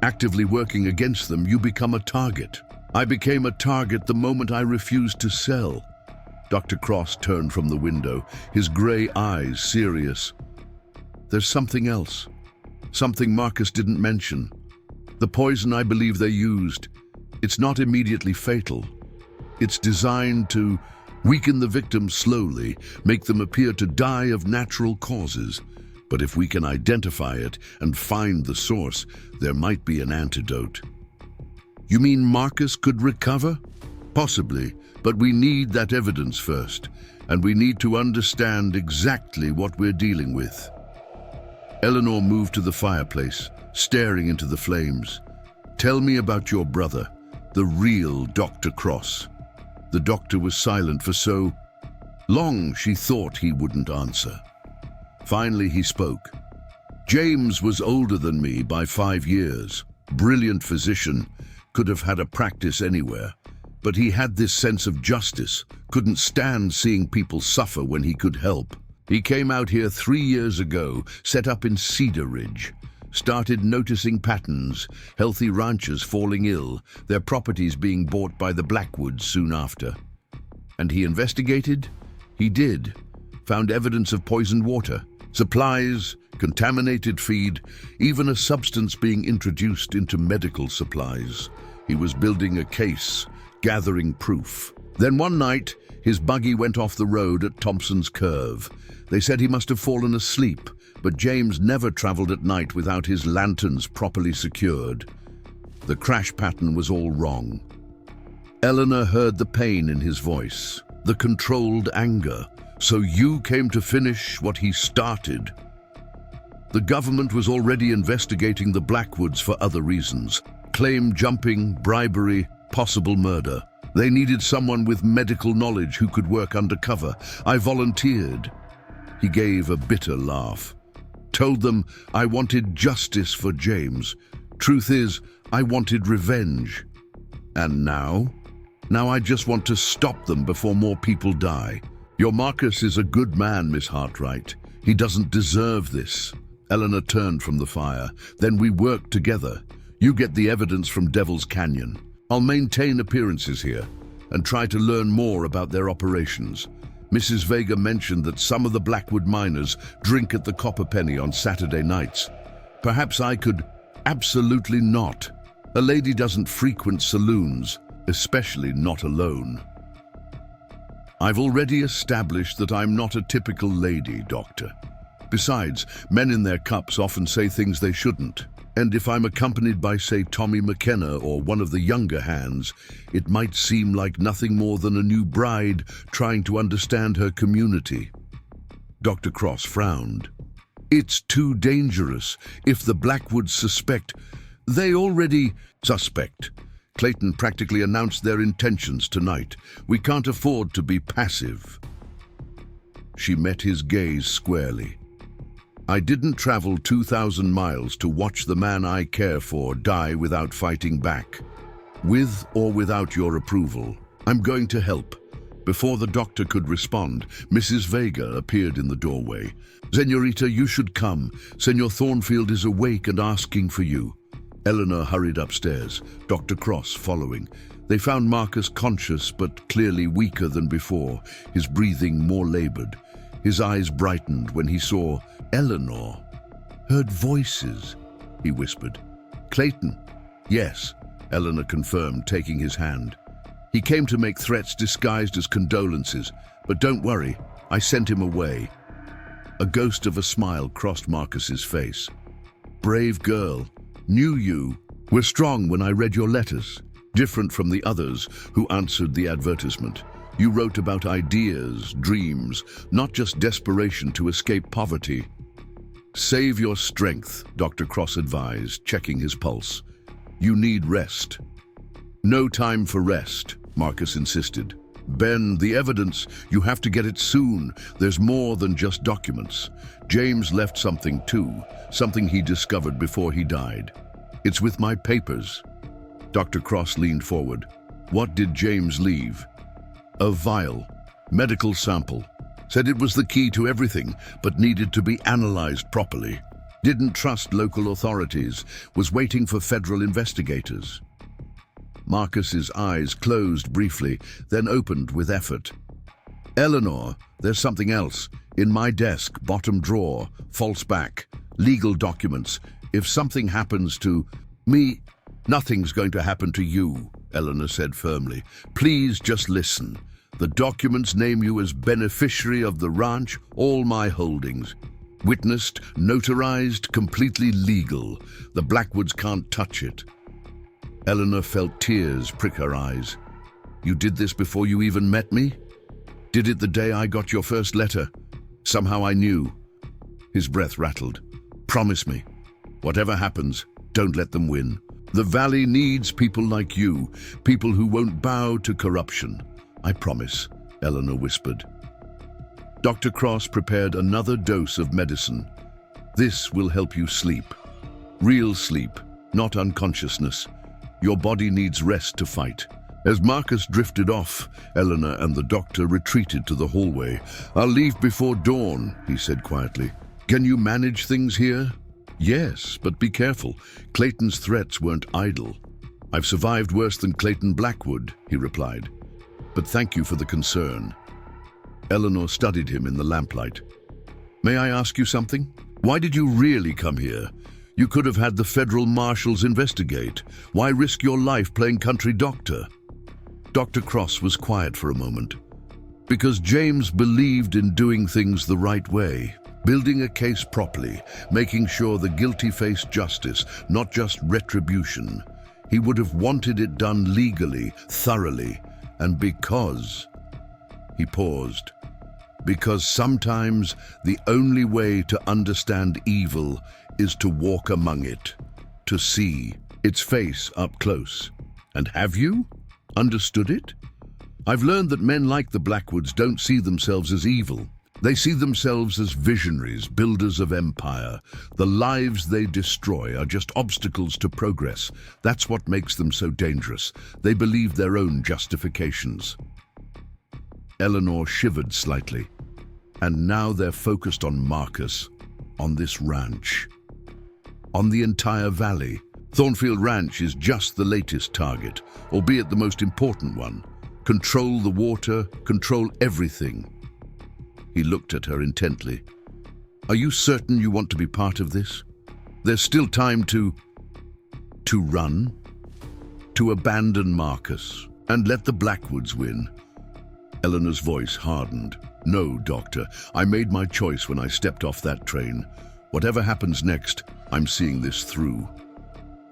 Speaker 1: actively working against them, you become a target. I became a target the moment I refused to sell. Dr. Cross turned from the window, his gray eyes serious. There's something else. something Marcus didn't mention. The poison I believe they used, it's not immediately fatal. It's designed to weaken the victim slowly, make them appear to die of natural causes. But if we can identify it and find the source, there might be an antidote. You mean Marcus could recover? Possibly, but we need that evidence first, and we need to understand exactly what we're dealing with. Eleanor moved to the fireplace, staring into the flames. Tell me about your brother, the real Dr. Cross. The doctor was silent for so long she thought he wouldn't answer. Finally he spoke. James was older than me by 5 years. Brilliant physician, could have had a practice anywhere. But he had this sense of justice, couldn't stand seeing people suffer when he could help. He came out here 3 years ago, set up in Cedar Ridge. Started noticing patterns, healthy ranchers falling ill, their properties being bought by the Blackwoods soon after. And he investigated? He did. Found evidence of poisoned water, supplies, contaminated feed, even a substance being introduced into medical supplies. He was building a case, gathering proof. Then one night, his buggy went off the road at Thompson's Curve. They said he must have fallen asleep, but James never traveled at night without his lanterns properly secured. The crash pattern was all wrong. Eleanor heard the pain in his voice, the controlled anger. So you came to finish what he started. The government was already investigating the Blackwoods for other reasons. Claim jumping, bribery, possible murder. They needed someone with medical knowledge who could work undercover. I volunteered. He gave a bitter laugh. Told them I wanted justice for James. Truth is, I wanted revenge. And now? Now I just want to stop them before more people die. Your Marcus is a good man, Miss Hartright. He doesn't deserve this. Eleanor turned from the fire. Then we work together. You get the evidence from Devil's Canyon. I'll maintain appearances here and try to learn more about their operations. Mrs. Vega mentioned that some of the Blackwood miners drink at the Copper Penny on Saturday nights. Perhaps I could... Absolutely not. A lady doesn't frequent saloons, especially not alone. I've already established that I'm not a typical lady, Doctor. Besides, men in their cups often say things they shouldn't. And if I'm accompanied by, say, Tommy McKenna or one of the younger hands, it might seem like nothing more than a new bride trying to understand her community. Dr. Cross frowned. It's too dangerous. If the Blackwoods suspect, they already suspect. Clayton practically announced their intentions tonight. We can't afford to be passive. She met his gaze squarely. I didn't travel 2,000 miles to watch the man I care for die without fighting back. With or without your approval, I'm going to help. Before the doctor could respond, Mrs. Vega appeared in the doorway. Senorita, you should come. Senor Thornfield is awake and asking for you. Eleanor hurried upstairs, Dr. Cross following. They found Marcus conscious but clearly weaker than before, his breathing more labored. His eyes brightened when he saw Eleanor. Heard voices, he whispered. Clayton? Yes, Eleanor confirmed, taking his hand. He came to make threats disguised as condolences, but don't worry, I sent him away. A ghost of a smile crossed Marcus's face. Brave girl. Knew you. Were strong when I read your letters. Different from the others who answered the advertisement. You wrote about ideas, dreams, not just desperation to escape poverty. Save your strength, Dr. Cross advised, checking his pulse. You need rest. No time for rest, Marcus insisted. Ben, the evidence, you have to get it soon. There's more than just documents. James left something too, something he discovered before he died. It's with my papers. Dr. Cross leaned forward. What did James leave? A vial, medical sample. Said it was the key to everything, but needed to be analyzed properly. Didn't trust local authorities, was waiting for federal investigators. Marcus's eyes closed briefly, then opened with effort. Eleanor, there's something else. In my desk, bottom drawer, false back, legal documents. If something happens to me, nothing's going to happen to you, Eleanor said firmly. Please just listen. The documents name you as beneficiary of the ranch, all my holdings. Witnessed, notarized, completely legal. The Blackwoods can't touch it. Eleanor felt tears prick her eyes. You did this before you even met me? Did it the day I got your first letter? Somehow I knew. His breath rattled. Promise me, whatever happens, don't let them win. The valley needs people like you, people who won't bow to corruption. I promise, Eleanor whispered. Dr. Cross prepared another dose of medicine. This will help you sleep. Real sleep, not unconsciousness. Your body needs rest to fight. As Marcus drifted off, Eleanor and the doctor retreated to the hallway. I'll leave before dawn, he said quietly. Can you manage things here? Yes, but be careful. Clayton's threats weren't idle. I've survived worse than Clayton Blackwood, he replied. But thank you for the concern. Eleanor studied him in the lamplight. May I ask you something? Why did you really come here? You could have had the federal marshals investigate. Why risk your life playing country doctor? Dr. Cross was quiet for a moment. Because James believed in doing things the right way, building a case properly, making sure the guilty faced justice, not just retribution. He would have wanted it done legally, thoroughly, and because... He paused. Because sometimes the only way to understand evil is to walk among it, to see its face up close. And have you understood it? I've learned that men like the Blackwoods don't see themselves as evil. They see themselves as visionaries, builders of empire. The lives they destroy are just obstacles to progress. That's what makes them so dangerous. They believe their own justifications. Eleanor shivered slightly. And now they're focused on Marcus, on this ranch, on the entire valley. Thornfield Ranch is just the latest target, albeit the most important one. Control the water, control everything. He looked at her intently. Are you certain you want to be part of this? There's still time to run, to abandon Marcus, and let the Blackwoods win. Eleanor's voice hardened. No, Doctor, I made my choice when I stepped off that train. Whatever happens next, I'm seeing this through.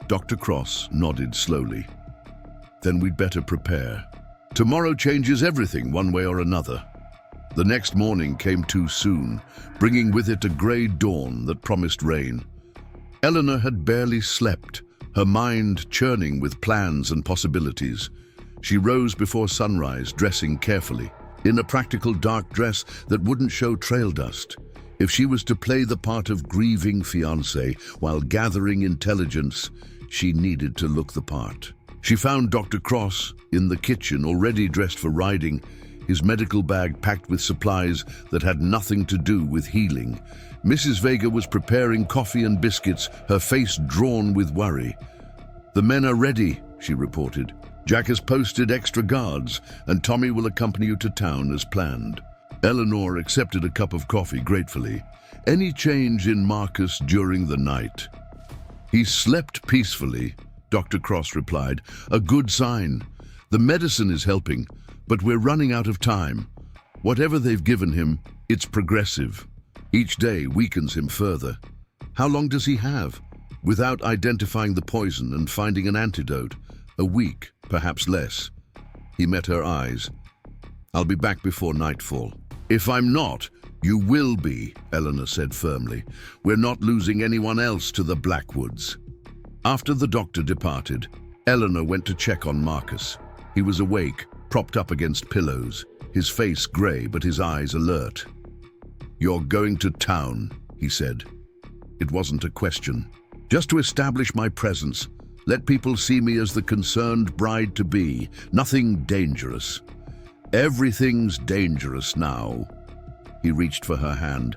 Speaker 1: Dr. Cross nodded slowly. Then we'd better prepare. Tomorrow changes everything one way or another. The next morning came too soon, bringing with it a grey dawn that promised rain. Eleanor had barely slept, her mind churning with plans and possibilities. She rose before sunrise, dressing carefully, in a practical dark dress that wouldn't show trail dust. If she was to play the part of grieving fiancé while gathering intelligence, she needed to look the part. She found Dr. Cross in the kitchen, already dressed for riding, his medical bag packed with supplies that had nothing to do with healing. Mrs. Vega was preparing coffee and biscuits, her face drawn with worry. The men are ready, she reported. Jack has posted extra guards, and Tommy will accompany you to town as planned. Eleanor accepted a cup of coffee gratefully. Any change in Marcus during the night? He slept peacefully, Dr. Cross replied. A good sign. The medicine is helping, but we're running out of time. Whatever they've given him, it's progressive. Each day weakens him further. How long does he have? Without identifying the poison and finding an antidote, a week, perhaps less. He met her eyes. I'll be back before nightfall. If I'm not, you will be, Eleanor said firmly. We're not losing anyone else to the Blackwoods. After the doctor departed, Eleanor went to check on Marcus. He was awake, propped up against pillows, his face grey but his eyes alert. You're going to town, he said. It wasn't a question. Just to establish my presence, let people see me as the concerned bride-to-be. Nothing dangerous. Everything's dangerous now. He reached for her hand.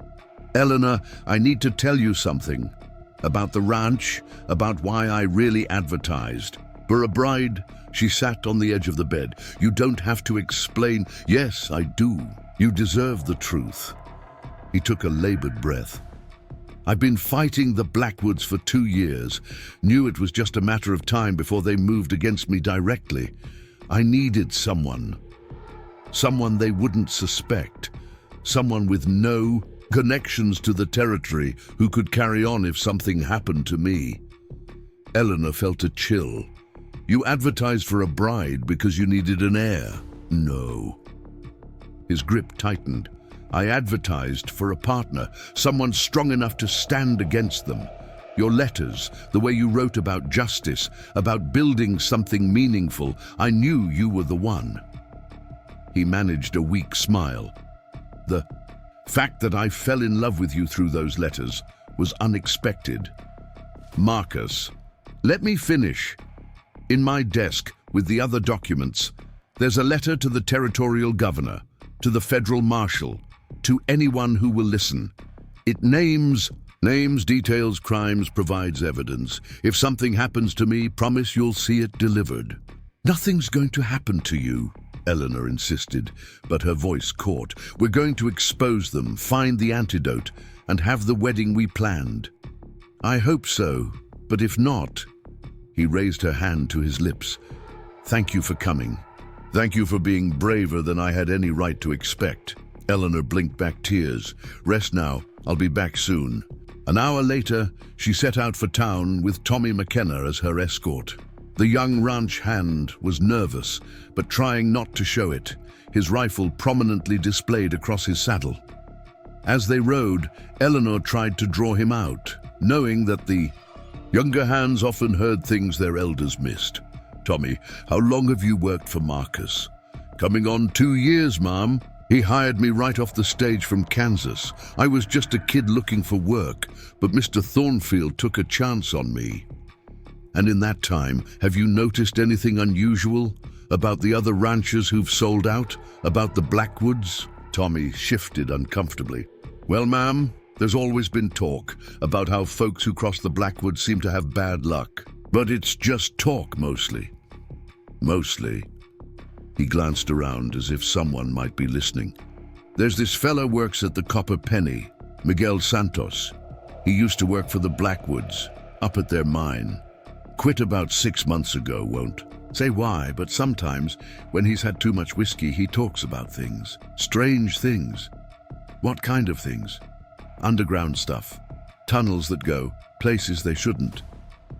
Speaker 1: Eleanor, I need to tell you something. About the ranch, about why I really advertised. For a bride, she sat on the edge of the bed. You don't have to explain. Yes, I do. You deserve the truth. He took a labored breath. I've been fighting the Blackwoods for 2 years. Knew it was just a matter of time before they moved against me directly. I needed someone. Someone they wouldn't suspect. Someone with no connections to the territory who could carry on if something happened to me. Eleanor felt a chill. You advertised for a bride because you needed an heir. No. His grip tightened. I advertised for a partner, someone strong enough to stand against them. Your letters, the way you wrote about justice, about building something meaningful, I knew you were the one. He managed a weak smile. The fact that I fell in love with you through those letters was unexpected. Marcus, let me finish. In my desk, with the other documents, there's a letter to the territorial governor, to the federal marshal, to anyone who will listen. It names, details crimes, provides evidence. If something happens to me, promise you'll see it delivered. Nothing's going to happen to you, Eleanor insisted, but her voice caught. We're going to expose them, find the antidote, and have the wedding we planned. I hope so, but if not... He raised her hand to his lips. Thank you for coming. Thank you for being braver than I had any right to expect. Eleanor blinked back tears. Rest now, I'll be back soon. An hour later, she set out for town with Tommy McKenna as her escort. The young ranch hand was nervous, but trying not to show it, his rifle prominently displayed across his saddle. As they rode, Eleanor tried to draw him out, knowing that the younger hands often heard things their elders missed. Tommy, how long have you worked for Marcus? Coming on 2 years, Mom. He hired me right off the stage from Kansas. I was just a kid looking for work, but Mr. Thornfield took a chance on me. And in that time, have you noticed anything unusual? About the other ranchers who've sold out? About the Blackwoods? Tommy shifted uncomfortably. Well, ma'am, there's always been talk about how folks who cross the Blackwoods seem to have bad luck. But it's just talk, mostly. Mostly. He glanced around as if someone might be listening. There's this fella works at the Copper Penny, Miguel Santos. He used to work for the Blackwoods, up at their mine. Quit about 6 months ago, won't say why, but sometimes, when he's had too much whiskey, he talks about things. Strange things. What kind of things? Underground stuff. Tunnels that go, places they shouldn't.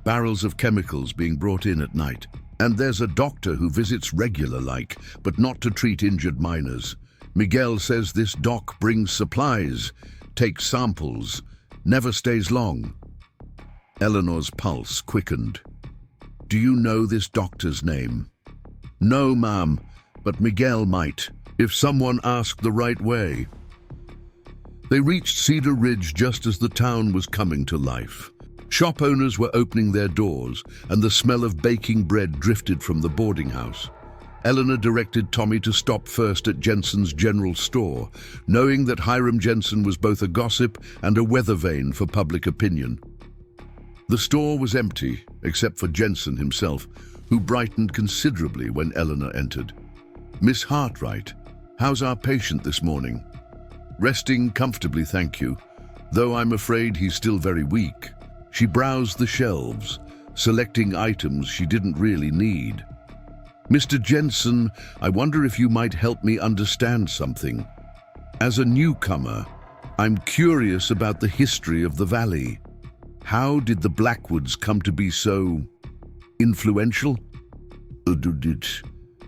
Speaker 1: Barrels of chemicals being brought in at night. And there's a doctor who visits regular-like, but not to treat injured miners. Miguel says this doc brings supplies, takes samples, never stays long. Eleanor's pulse quickened. Do you know this doctor's name? No, ma'am, but Miguel might, if someone asked the right way. They reached Cedar Ridge just as the town was coming to life. Shop owners were opening their doors, and the smell of baking bread drifted from the boarding house. Eleanor directed Tommy to stop first at Jensen's general store, knowing that Hiram Jensen was both a gossip and a weather vane for public opinion. The store was empty, except for Jensen himself, who brightened considerably when Eleanor entered. Miss Hartwright, how's our patient this morning? Resting comfortably, thank you, though I'm afraid he's still very weak. She browsed the shelves, selecting items she didn't really need. Mr. Jensen, I wonder if you might help me understand something. As a newcomer, I'm curious about the history of the valley. How did the Blackwoods come to be so influential?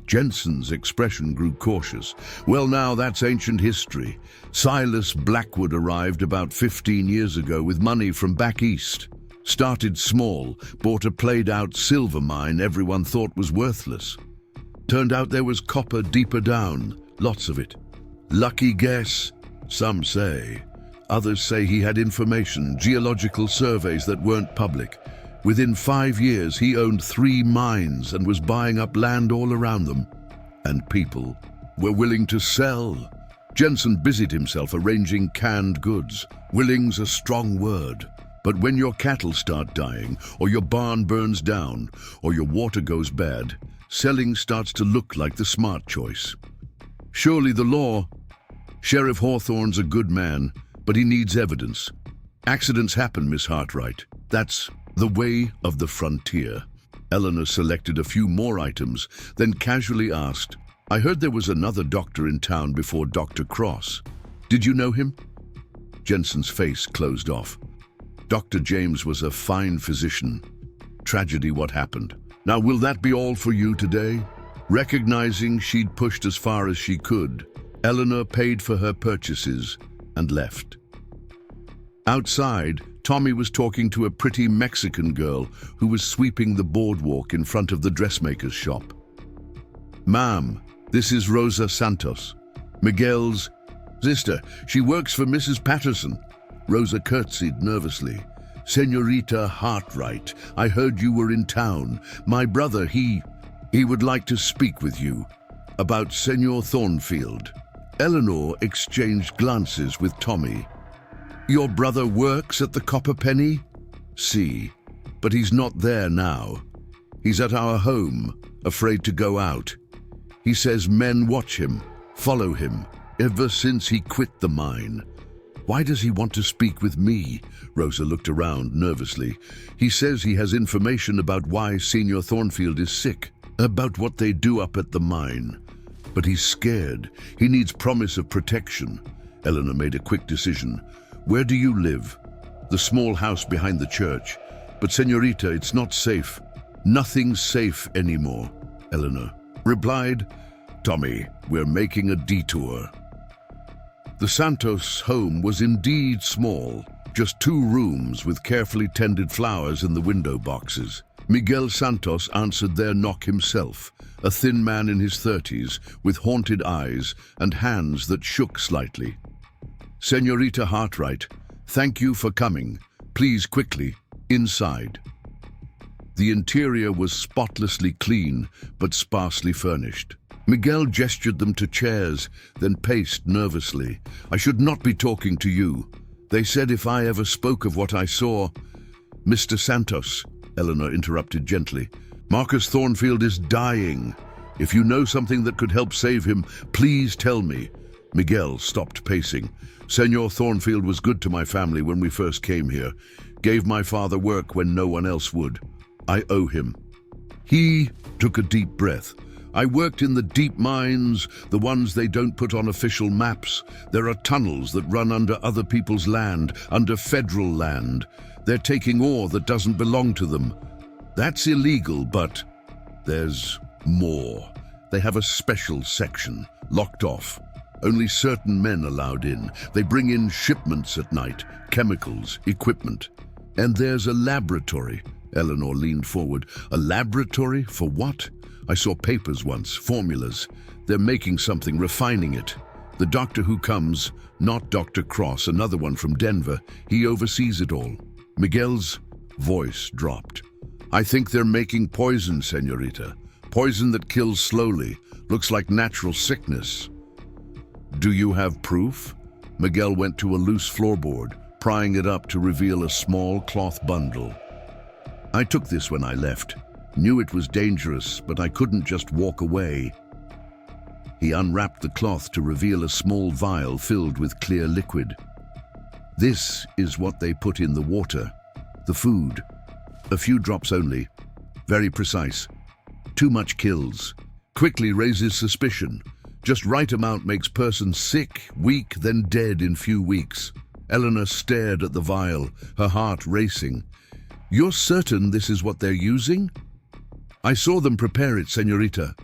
Speaker 1: Jensen's expression grew cautious. Well, now that's ancient history. Silas Blackwood arrived about 15 years ago with money from back east. Started small, bought a played-out silver mine everyone thought was worthless. Turned out there was copper deeper down, lots of it. Lucky guess, some say. Others say he had information, geological surveys that weren't public. Within 5 years, he owned 3 mines and was buying up land all around them. And people were willing to sell. Jensen busied himself arranging canned goods. Willing's a strong word. But when your cattle start dying, or your barn burns down, or your water goes bad, selling starts to look like the smart choice. Surely the law. Sheriff Hawthorne's a good man, but he needs evidence. Accidents happen, Miss Hartright. That's the way of the frontier. Eleanor selected a few more items, then casually asked, I heard there was another doctor in town before Dr. Cross. Did you know him? Jensen's face closed off. Dr. James was a fine physician. Tragedy what happened. Now will that be all for you today? Recognizing she'd pushed as far as she could, Eleanor paid for her purchases and left. Outside, Tommy was talking to a pretty Mexican girl who was sweeping the boardwalk in front of the dressmaker's shop. Ma'am, this is Rosa Santos, Miguel's sister. She works for Mrs. Patterson. Rosa curtsied nervously. Senorita Hartright, I heard you were in town. My brother, he would like to speak with you about Senor Thornfield. Eleanor exchanged glances with Tommy. Your brother works at the Copper Penny? See, but he's not there now. He's at our home, afraid to go out. He says men watch him, follow him, ever since he quit the mine. Why does he want to speak with me? Rosa looked around nervously. He says he has information about why Senor Thornfield is sick, about what they do up at the mine. But he's scared. He needs promise of protection. Eleanor made a quick decision. Where do you live? The small house behind the church. But senorita, it's not safe. Nothing's safe anymore, Eleanor replied. Tommy, we're making a detour. The Santos home was indeed small, just 2 rooms with carefully tended flowers in the window boxes. Miguel Santos answered their knock himself, a thin man in his 30s with haunted eyes and hands that shook slightly. Senorita Hartright, thank you for coming. Please quickly, inside. The interior was spotlessly clean, but sparsely furnished. Miguel gestured them to chairs, then paced nervously. I should not be talking to you. They said if I ever spoke of what I saw... Mr. Santos, Eleanor interrupted gently. Marcus Thornfield is dying. If you know something that could help save him, please tell me. Miguel stopped pacing. Senor Thornfield was good to my family when we first came here. Gave my father work when no one else would. I owe him. He took a deep breath. I worked in the deep mines, the ones they don't put on official maps. There are tunnels that run under other people's land, under federal land. They're taking ore that doesn't belong to them. That's illegal, but there's more. They have a special section, locked off. Only certain men allowed in. They bring in shipments at night, chemicals, equipment. And there's a laboratory. Eleanor leaned forward. A laboratory for what? I saw papers once, formulas. They're making something, refining it. The doctor who comes, not Dr. Cross, another one from Denver, he oversees it all. Miguel's voice dropped. I think they're making poison, senorita. Poison that kills slowly, looks like natural sickness. Do you have proof? Miguel went to a loose floorboard, prying it up to reveal a small cloth bundle. I took this when I left. Knew it was dangerous, but I couldn't just walk away. He unwrapped the cloth to reveal a small vial filled with clear liquid. This is what they put in the water, the food. A few drops only. Very precise. Too much kills. Quickly raises suspicion. Just right amount makes person sick, weak, then dead in few weeks. Eleanor stared at the vial, her heart racing. You're certain this is what they're using? I saw them prepare it, senorita.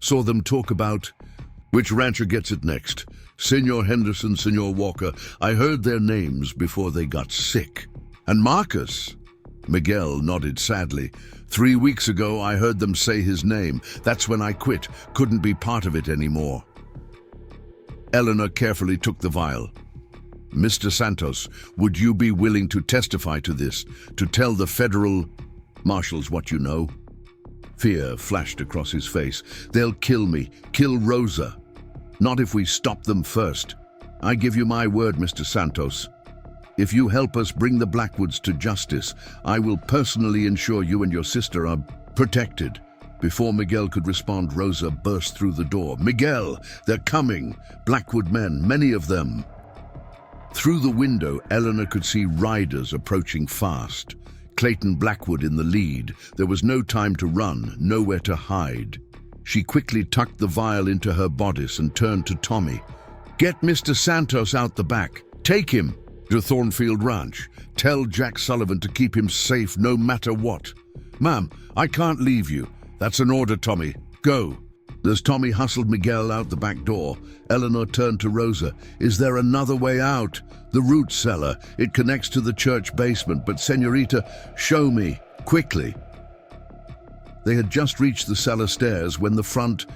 Speaker 1: Saw them talk about... Which rancher gets it next? Senor Henderson, Senor Walker. I heard their names before they got sick. And Marcus? Miguel nodded sadly. 3 weeks ago, I heard them say his name. That's when I quit. Couldn't be part of it anymore. Eleanor carefully took the vial. Mr. Santos, would you be willing to testify to this, to tell the federal marshals what you know? Fear flashed across his face. They'll kill me, kill Rosa. Not if we stop them first. I give you my word, Mr. Santos. If you help us bring the Blackwoods to justice, I will personally ensure you and your sister are protected. Before Miguel could respond, Rosa burst through the door. Miguel, they're coming. Blackwood men, many of them. Through the window, Eleanor could see riders approaching fast. Clayton Blackwood in the lead. There was no time to run, nowhere to hide. She quickly tucked the vial into her bodice and turned to Tommy. "Get Mr. Santos out the back. Take him to Thornfield Ranch. Tell Jack Sullivan to keep him safe no matter what." "Ma'am, I can't leave you." "That's an order, Tommy. Go." As Tommy hustled Miguel out the back door, Eleanor turned to Rosa. "Is there another way out?" "The root cellar. It connects to the church basement, but Senorita, show me, quickly." They had just reached the cellar stairs when the front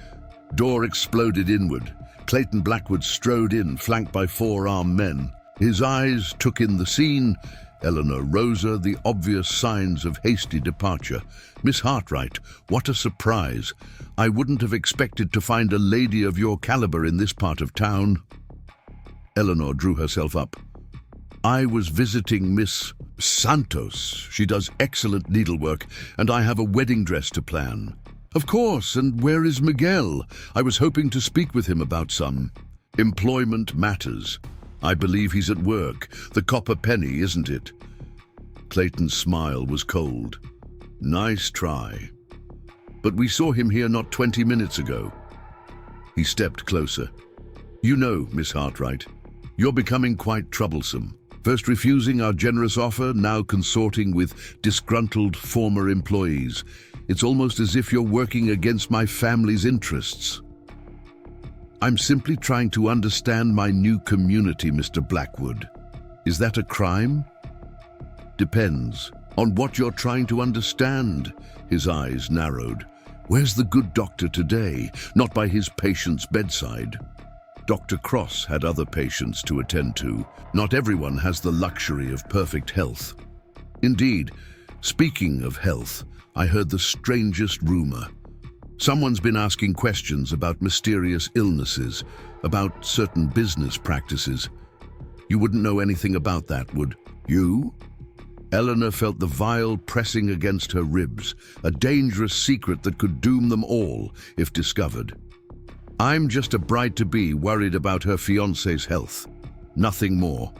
Speaker 1: door exploded inward. Clayton Blackwood strode in, flanked by 4 armed men. His eyes took in the scene. Eleanor, Rosa, the obvious signs of hasty departure. "Miss Hartright, what a surprise. I wouldn't have expected to find a lady of your caliber in this part of town." Eleanor drew herself up. "I was visiting Miss Santos. She does excellent needlework, and I have a wedding dress to plan." "Of course, and where is Miguel? I was hoping to speak with him about some employment matters. I believe he's at work. The copper penny, isn't it?" Clayton's smile was cold. "Nice try. But we saw him here not 20 minutes ago." He stepped closer. "You know, Miss Hartright, you're becoming quite troublesome. First refusing our generous offer, now consorting with disgruntled former employees. It's almost as if you're working against my family's interests." "I'm simply trying to understand my new community, Mr. Blackwood. Is that a crime?" "Depends on what you're trying to understand." His eyes narrowed. "Where's the good doctor today? Not by his patient's bedside." Dr. Cross had other patients to attend to. Not everyone has the luxury of perfect health. Indeed, speaking of health, I heard the strangest rumor. Someone's been asking questions about mysterious illnesses, about certain business practices. You wouldn't know anything about that, would you? Eleanor felt the vial pressing against her ribs, a dangerous secret that could doom them all if discovered. "I'm just a bride-to-be worried about her fiancé's health. Nothing more."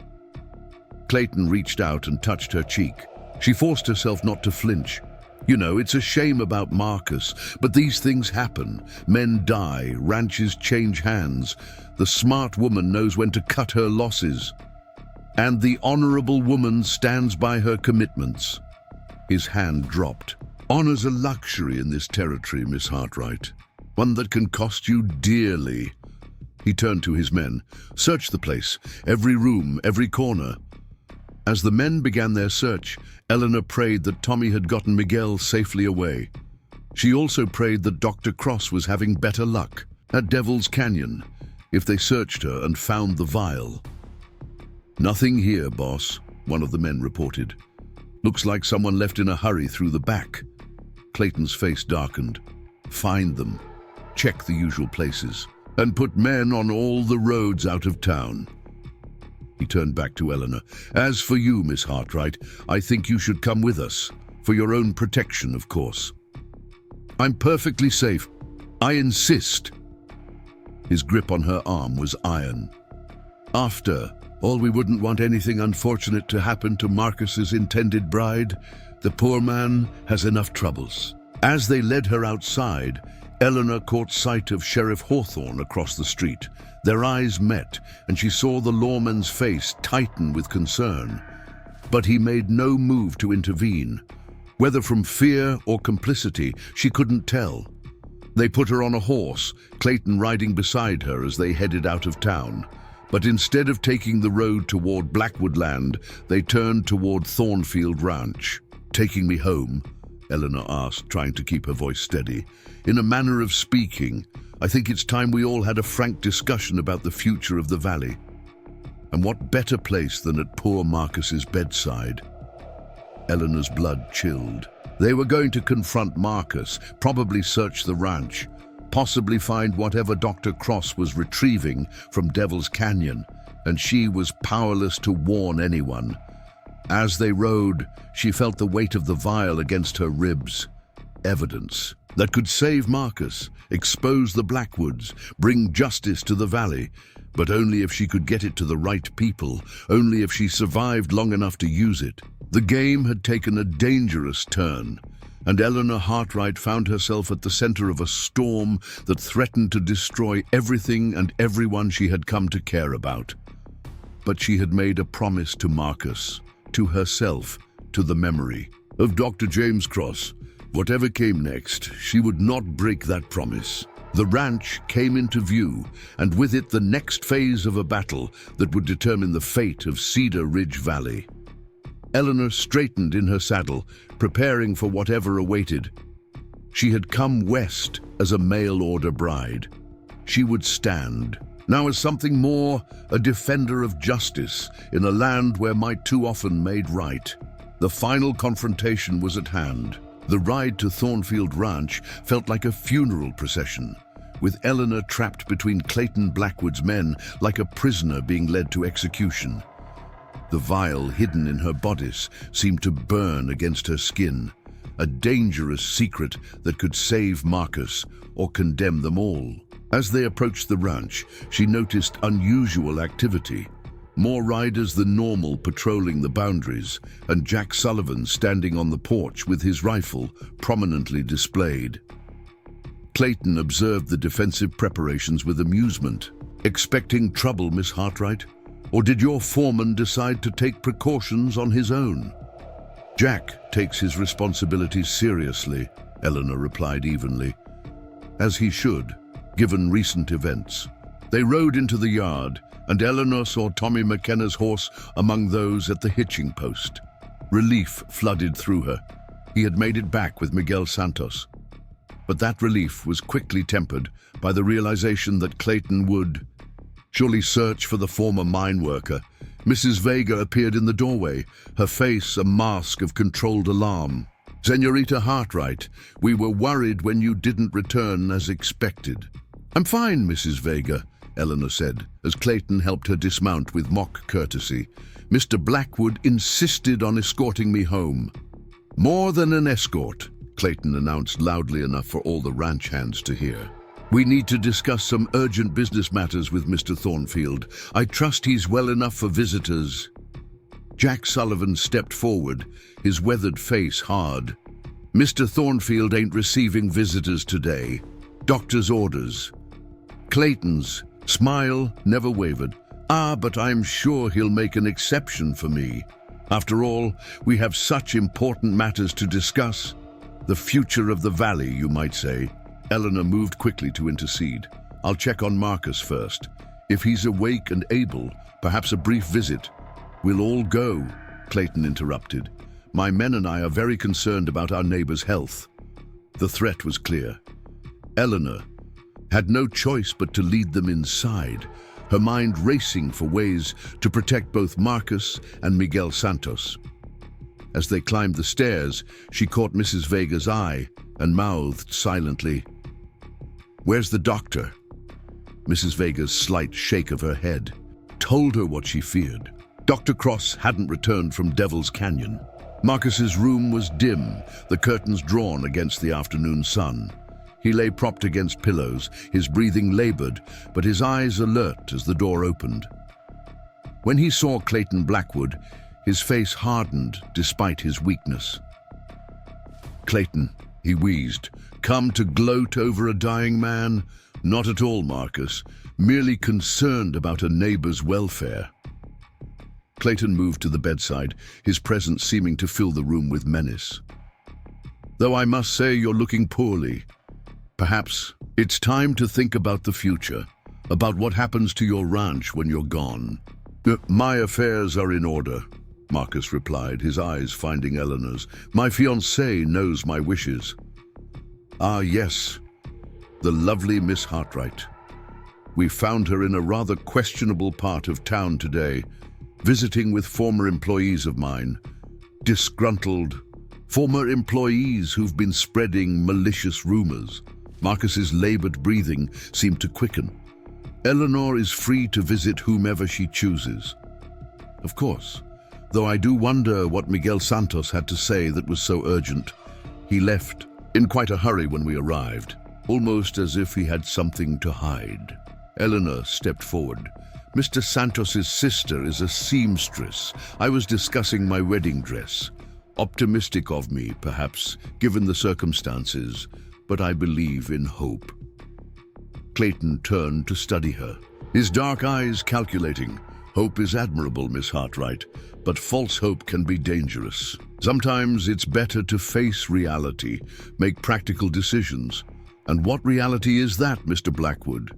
Speaker 1: Clayton reached out and touched her cheek. She forced herself not to flinch. "You know, it's a shame about Marcus, but these things happen. Men die, ranches change hands. The smart woman knows when to cut her losses. And the honorable woman stands by her commitments." His hand dropped. "Honor's a luxury in this territory, Miss Hartright. One that can cost you dearly." He turned to his men. "Search the place, every room, every corner." As the men began their search, Eleanor prayed that Tommy had gotten Miguel safely away. She also prayed that Dr. Cross was having better luck at Devil's Canyon if they searched her and found the vial. "Nothing here, boss," one of the men reported. "Looks like someone left in a hurry through the back." Clayton's face darkened. "Find them, check the usual places, and put men on all the roads out of town." He turned back to Eleanor. "As for you, Miss Hartright, I think you should come with us. For your own protection, of course." "I'm perfectly safe. I insist." His grip on her arm was iron. "After all, we wouldn't want anything unfortunate to happen to Marcus's intended bride. The poor man has enough troubles." As they led her outside, Eleanor caught sight of Sheriff Hawthorne across the street. Their eyes met, and she saw the lawman's face tighten with concern. But he made no move to intervene. Whether from fear or complicity, she couldn't tell. They put her on a horse, Clayton riding beside her as they headed out of town. But instead of taking the road toward Blackwood Land, they turned toward Thornfield Ranch. "Taking me home?" Eleanor asked, trying to keep her voice steady. "In a manner of speaking, I think it's time we all had a frank discussion about the future of the valley. And what better place than at poor Marcus's bedside?" Eleanor's blood chilled. They were going to confront Marcus, probably search the ranch, possibly find whatever Dr. Cross was retrieving from Devil's Canyon, and she was powerless to warn anyone. As they rode, she felt the weight of the vial against her ribs. evidence that could save Marcus, expose the Blackwoods, bring justice to the valley, but only if she could get it to the right people, only if she survived long enough to use it. The game had taken a dangerous turn, and Eleanor Hartright found herself at the center of a storm that threatened to destroy everything and everyone she had come to care about. But she had made a promise to Marcus, to herself, to the memory of Dr. James Cross. Whatever came next, she would not break that promise. The ranch came into view, and with it the next phase of a battle that would determine the fate of Cedar Ridge Valley. Eleanor straightened in her saddle, preparing for whatever awaited. She had come west as a mail-order bride. She would stand, now as something more, a defender of justice in a land where might too often made right. The final confrontation was at hand. The ride to Thornfield Ranch felt like a funeral procession, with Eleanor trapped between Clayton Blackwood's men like a prisoner being led to execution. The vial hidden in her bodice seemed to burn against her skin, a dangerous secret that could save Marcus or condemn them all. As they approached the ranch, she noticed unusual activity. More riders than normal patrolling the boundaries, and Jack Sullivan standing on the porch with his rifle prominently displayed. Clayton observed the defensive preparations with amusement. Expecting trouble, Miss Hartright? Or did your foreman decide to take precautions on his own? Jack takes his responsibilities seriously, Eleanor replied evenly. As he should, given recent events. They rode into the yard, and Eleanor saw Tommy McKenna's horse among those at the hitching post. Relief flooded through her. He had made it back with Miguel Santos. But that relief was quickly tempered by the realization that Clayton would surely search for the former mine worker. Mrs. Vega appeared in the doorway, her face a mask of controlled alarm. "Señorita Hartright, we were worried when you didn't return as expected." "I'm fine, Mrs. Vega," Eleanor said, as Clayton helped her dismount with mock courtesy. "Mr. Blackwood insisted on escorting me home." "More than an escort," Clayton announced loudly enough for all the ranch hands to hear. "We need to discuss some urgent business matters with Mr. Thornfield. I trust he's well enough for visitors." Jack Sullivan stepped forward, his weathered face hard. "Mr. Thornfield ain't receiving visitors today. Doctor's orders." Clayton's smile never wavered. But I'm sure he'll make an exception for me. After all, we have such important matters to discuss. The future of the valley, you might say." Eleanor moved quickly to intercede. "I'll check on Marcus first. If he's awake and able, perhaps a brief visit." "We'll all go," Clayton interrupted. "My men and I are very concerned about our neighbor's health." The threat was clear. Eleanor had no choice but to lead them inside, her mind racing for ways to protect both Marcus and Miguel Santos. As they climbed the stairs, she caught Mrs. Vega's eye and mouthed silently, "Where's the doctor?" Mrs. Vega's slight shake of her head told her what she feared. Dr. Cross hadn't returned from Devil's Canyon. Marcus's room was dim, the curtains drawn against the afternoon sun. He lay propped against pillows, his breathing labored, but his eyes alert as the door opened. When he saw Clayton Blackwood, his face hardened despite his weakness. "Clayton," he wheezed, "come to gloat over a dying man? Not at all, Marcus. Merely concerned about a neighbor's welfare." Clayton moved to the bedside, his presence seeming to fill the room with menace. "Though I must say you're looking poorly. Perhaps it's time to think about the future, about what happens to your ranch when you're gone." "My affairs are in order," Marcus replied, his eyes finding Eleanor's. "My fiancée knows my wishes." "Ah, yes, the lovely Miss Hartright. We found her in a rather questionable part of town today, visiting with former employees of mine. Disgruntled former employees who've been spreading malicious rumors." Marcus's labored breathing seemed to quicken. "Eleanor is free to visit whomever she chooses." "Of course, though I do wonder what Miguel Santos had to say that was so urgent. He left in quite a hurry when we arrived, almost as if he had something to hide. Eleanor stepped forward. Mr. Santos's sister is a seamstress. I was discussing my wedding dress. Optimistic of me, perhaps, given the circumstances, but I believe in hope. Clayton turned to study her, his dark eyes calculating. Hope is admirable, Miss Hartright, but false hope can be dangerous. Sometimes it's better to face reality, make practical decisions. And what reality is that, Mr. Blackwood?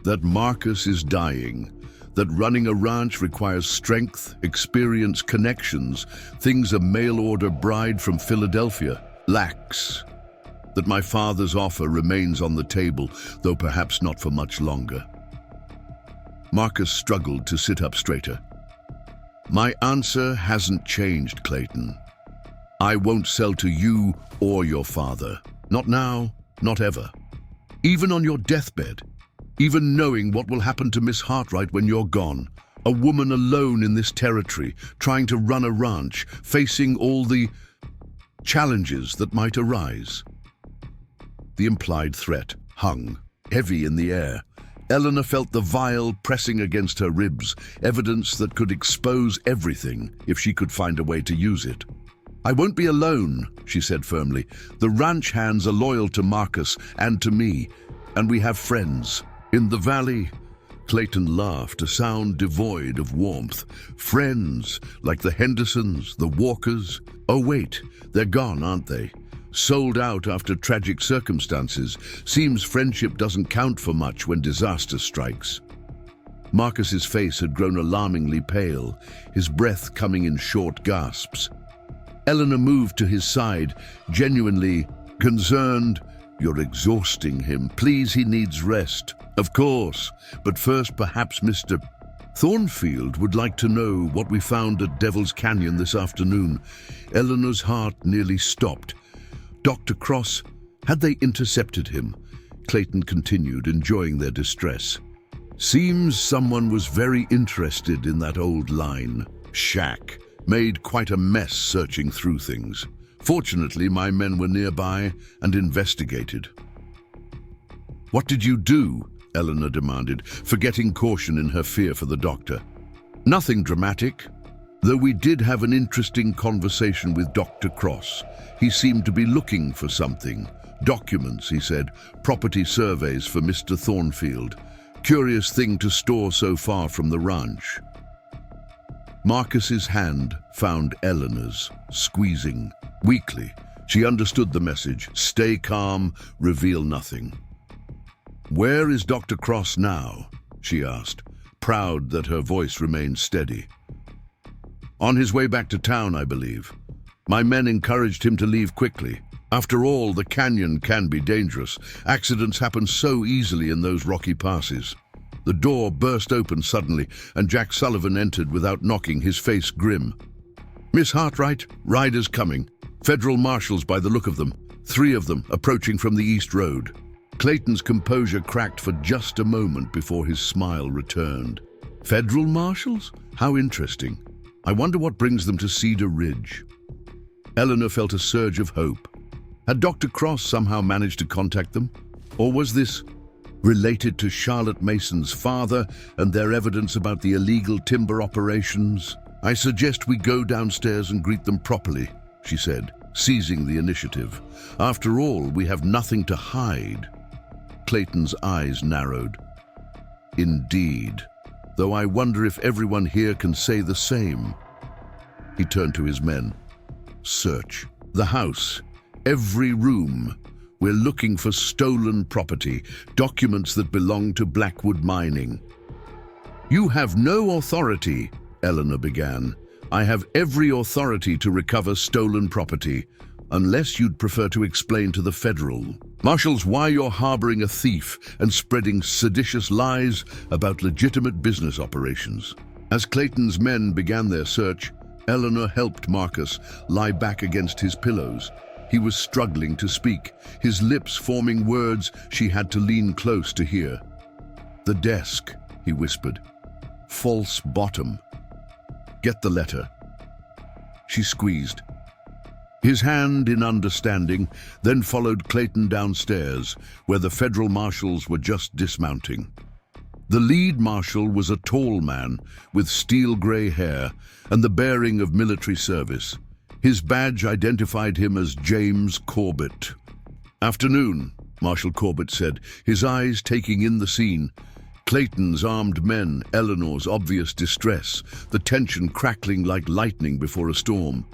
Speaker 1: That Marcus is dying, that running a ranch requires strength, experience, connections, things a mail-order bride from Philadelphia lacks. That my father's offer remains on the table, though perhaps not for much longer. Marcus struggled to sit up straighter. My answer hasn't changed, Clayton. I won't sell to you or your father. Not now, not ever. Even on your deathbed. Even knowing what will happen to Miss Hartright when you're gone. A woman alone in this territory, trying to run a ranch, facing all the challenges that might arise. The implied threat hung, heavy in the air. Eleanor felt the vial pressing against her ribs, evidence that could expose everything if she could find a way to use it. I won't be alone, she said firmly. The ranch hands are loyal to Marcus and to me, and we have friends. In the valley, Clayton laughed, a sound devoid of warmth. Friends, like the Hendersons, the Walkers. Oh wait, they're gone, aren't they? Sold out after tragic circumstances. Seems friendship doesn't count for much when disaster strikes. Marcus's face had grown alarmingly pale, his breath coming in short gasps. Eleanor moved to his side, genuinely concerned. You're exhausting him. Please, he needs rest. Of course, but first perhaps Mr. Thornfield would like to know what we found at Devil's Canyon this afternoon. Eleanor's heart nearly stopped. Dr. Cross, had they intercepted him? Clayton continued, enjoying their distress. Seems someone was very interested in that old line. Shack. Made quite a mess searching through things. Fortunately, my men were nearby and investigated. What did you do? Eleanor demanded, forgetting caution in her fear for the doctor. Nothing dramatic, though we did have an interesting conversation with Dr. Cross. He seemed to be looking for something. Documents, he said, property surveys for Mr. Thornfield. Curious thing to store so far from the ranch. Marcus's hand found Eleanor's, squeezing. Weakly, she understood the message. Stay calm, reveal nothing. Where is Dr. Cross now? She asked, proud that her voice remained steady. On his way back to town, I believe. My men encouraged him to leave quickly. After all, the canyon can be dangerous. Accidents happen so easily in those rocky passes. The door burst open suddenly, and Jack Sullivan entered without knocking, his face grim. Miss Hartright, riders coming. Federal marshals by the look of them. 3 of them approaching from the East Road. Clayton's composure cracked for just a moment before his smile returned. Federal marshals? How interesting. I wonder what brings them to Cedar Ridge. Eleanor felt a surge of hope. Had Dr. Cross somehow managed to contact them? Or was this related to Charlotte Mason's father and their evidence about the illegal timber operations? I suggest we go downstairs and greet them properly, she said, seizing the initiative. After all, we have nothing to hide. Clayton's eyes narrowed. Indeed, though I wonder if everyone here can say the same. He turned to his men. Search the house, every room. We're looking for stolen property, documents that belong to Blackwood Mining. You have no authority, Eleanor began. I have every authority to recover stolen property, unless you'd prefer to explain to the federal marshals why you're harboring a thief and spreading seditious lies about legitimate business operations. As Clayton's men began their search, Eleanor helped Marcus lie back against his pillows. He was struggling to speak, his lips forming words she had to lean close to hear. The desk, he whispered. False bottom. Get the letter. She squeezed. His hand in understanding then followed Clayton downstairs, where the federal marshals were just dismounting. The lead marshal was a tall man with steel-gray hair and the bearing of military service. His badge identified him as James Corbett. "Afternoon," Marshal Corbett said, his eyes taking in the scene. Clayton's armed men, Eleanor's obvious distress, the tension crackling like lightning before a storm.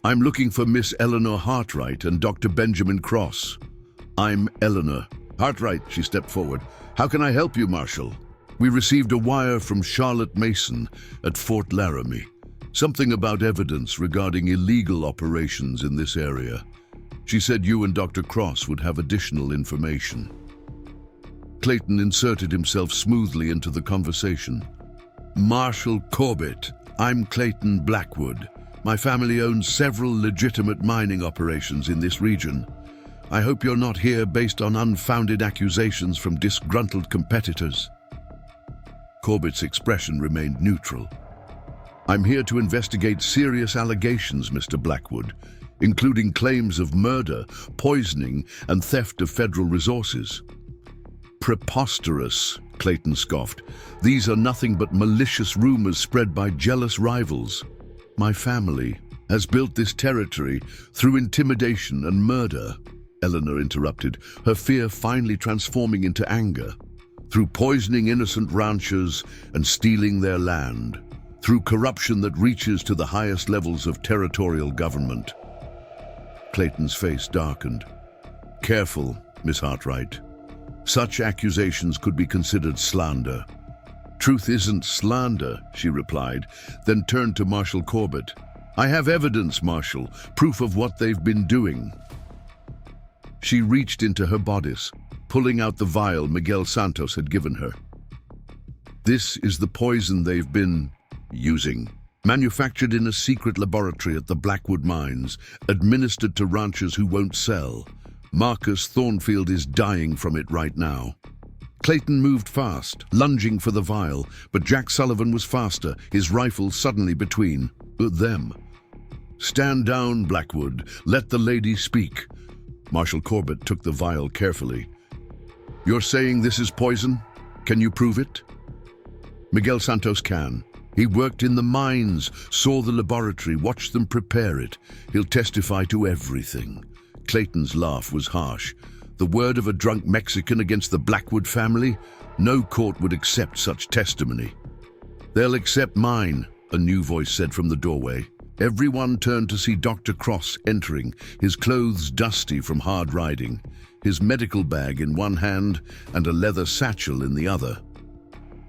Speaker 1: "I'm looking for Miss Eleanor Hartright and Dr. Benjamin Cross." "I'm Eleanor." "Hartright," she stepped forward. "How can I help you, Marshal?" "We received a wire from Charlotte Mason at Fort Laramie. Something about evidence regarding illegal operations in this area. She said you and Dr. Cross would have additional information." Clayton inserted himself smoothly into the conversation. "Marshal Corbett, I'm Clayton Blackwood. My family owns several legitimate mining operations in this region. I hope you're not here based on unfounded accusations from disgruntled competitors." Corbett's expression remained neutral. "I'm here to investigate serious allegations, Mr. Blackwood, including claims of murder, poisoning, and theft of federal resources." "Preposterous," Clayton scoffed. "These are nothing but malicious rumors spread by jealous rivals. My family has built this territory through intimidation and murder," Eleanor interrupted, her fear finally transforming into anger. "Through poisoning innocent ranchers and stealing their land. Through corruption that reaches to the highest levels of territorial government." Clayton's face darkened. "Careful, Miss Hartright. Such accusations could be considered slander." "Truth isn't slander," she replied, then turned to Marshal Corbett. "I have evidence, Marshal, proof of what they've been doing." She reached into her bodice, pulling out the vial Miguel Santos had given her. "This is the poison they've been using. Manufactured in a secret laboratory at the Blackwood mines, administered to ranchers who won't sell. Marcus Thornfield is dying from it right now." Clayton moved fast, lunging for the vial, but Jack Sullivan was faster, his rifle suddenly between them. "Stand down, Blackwood. Let the lady speak." Marshal Corbett took the vial carefully. "You're saying this is poison? Can you prove it?" "Miguel Santos can. He worked in the mines, saw the laboratory, watched them prepare it. He'll testify to everything." Clayton's laugh was harsh. The word of a drunk Mexican against the Blackwood family? No court would accept such testimony. "They'll accept mine," a new voice said from the doorway. Everyone turned to see Dr. Cross entering, his clothes dusty from hard riding, his medical bag in one hand and a leather satchel in the other.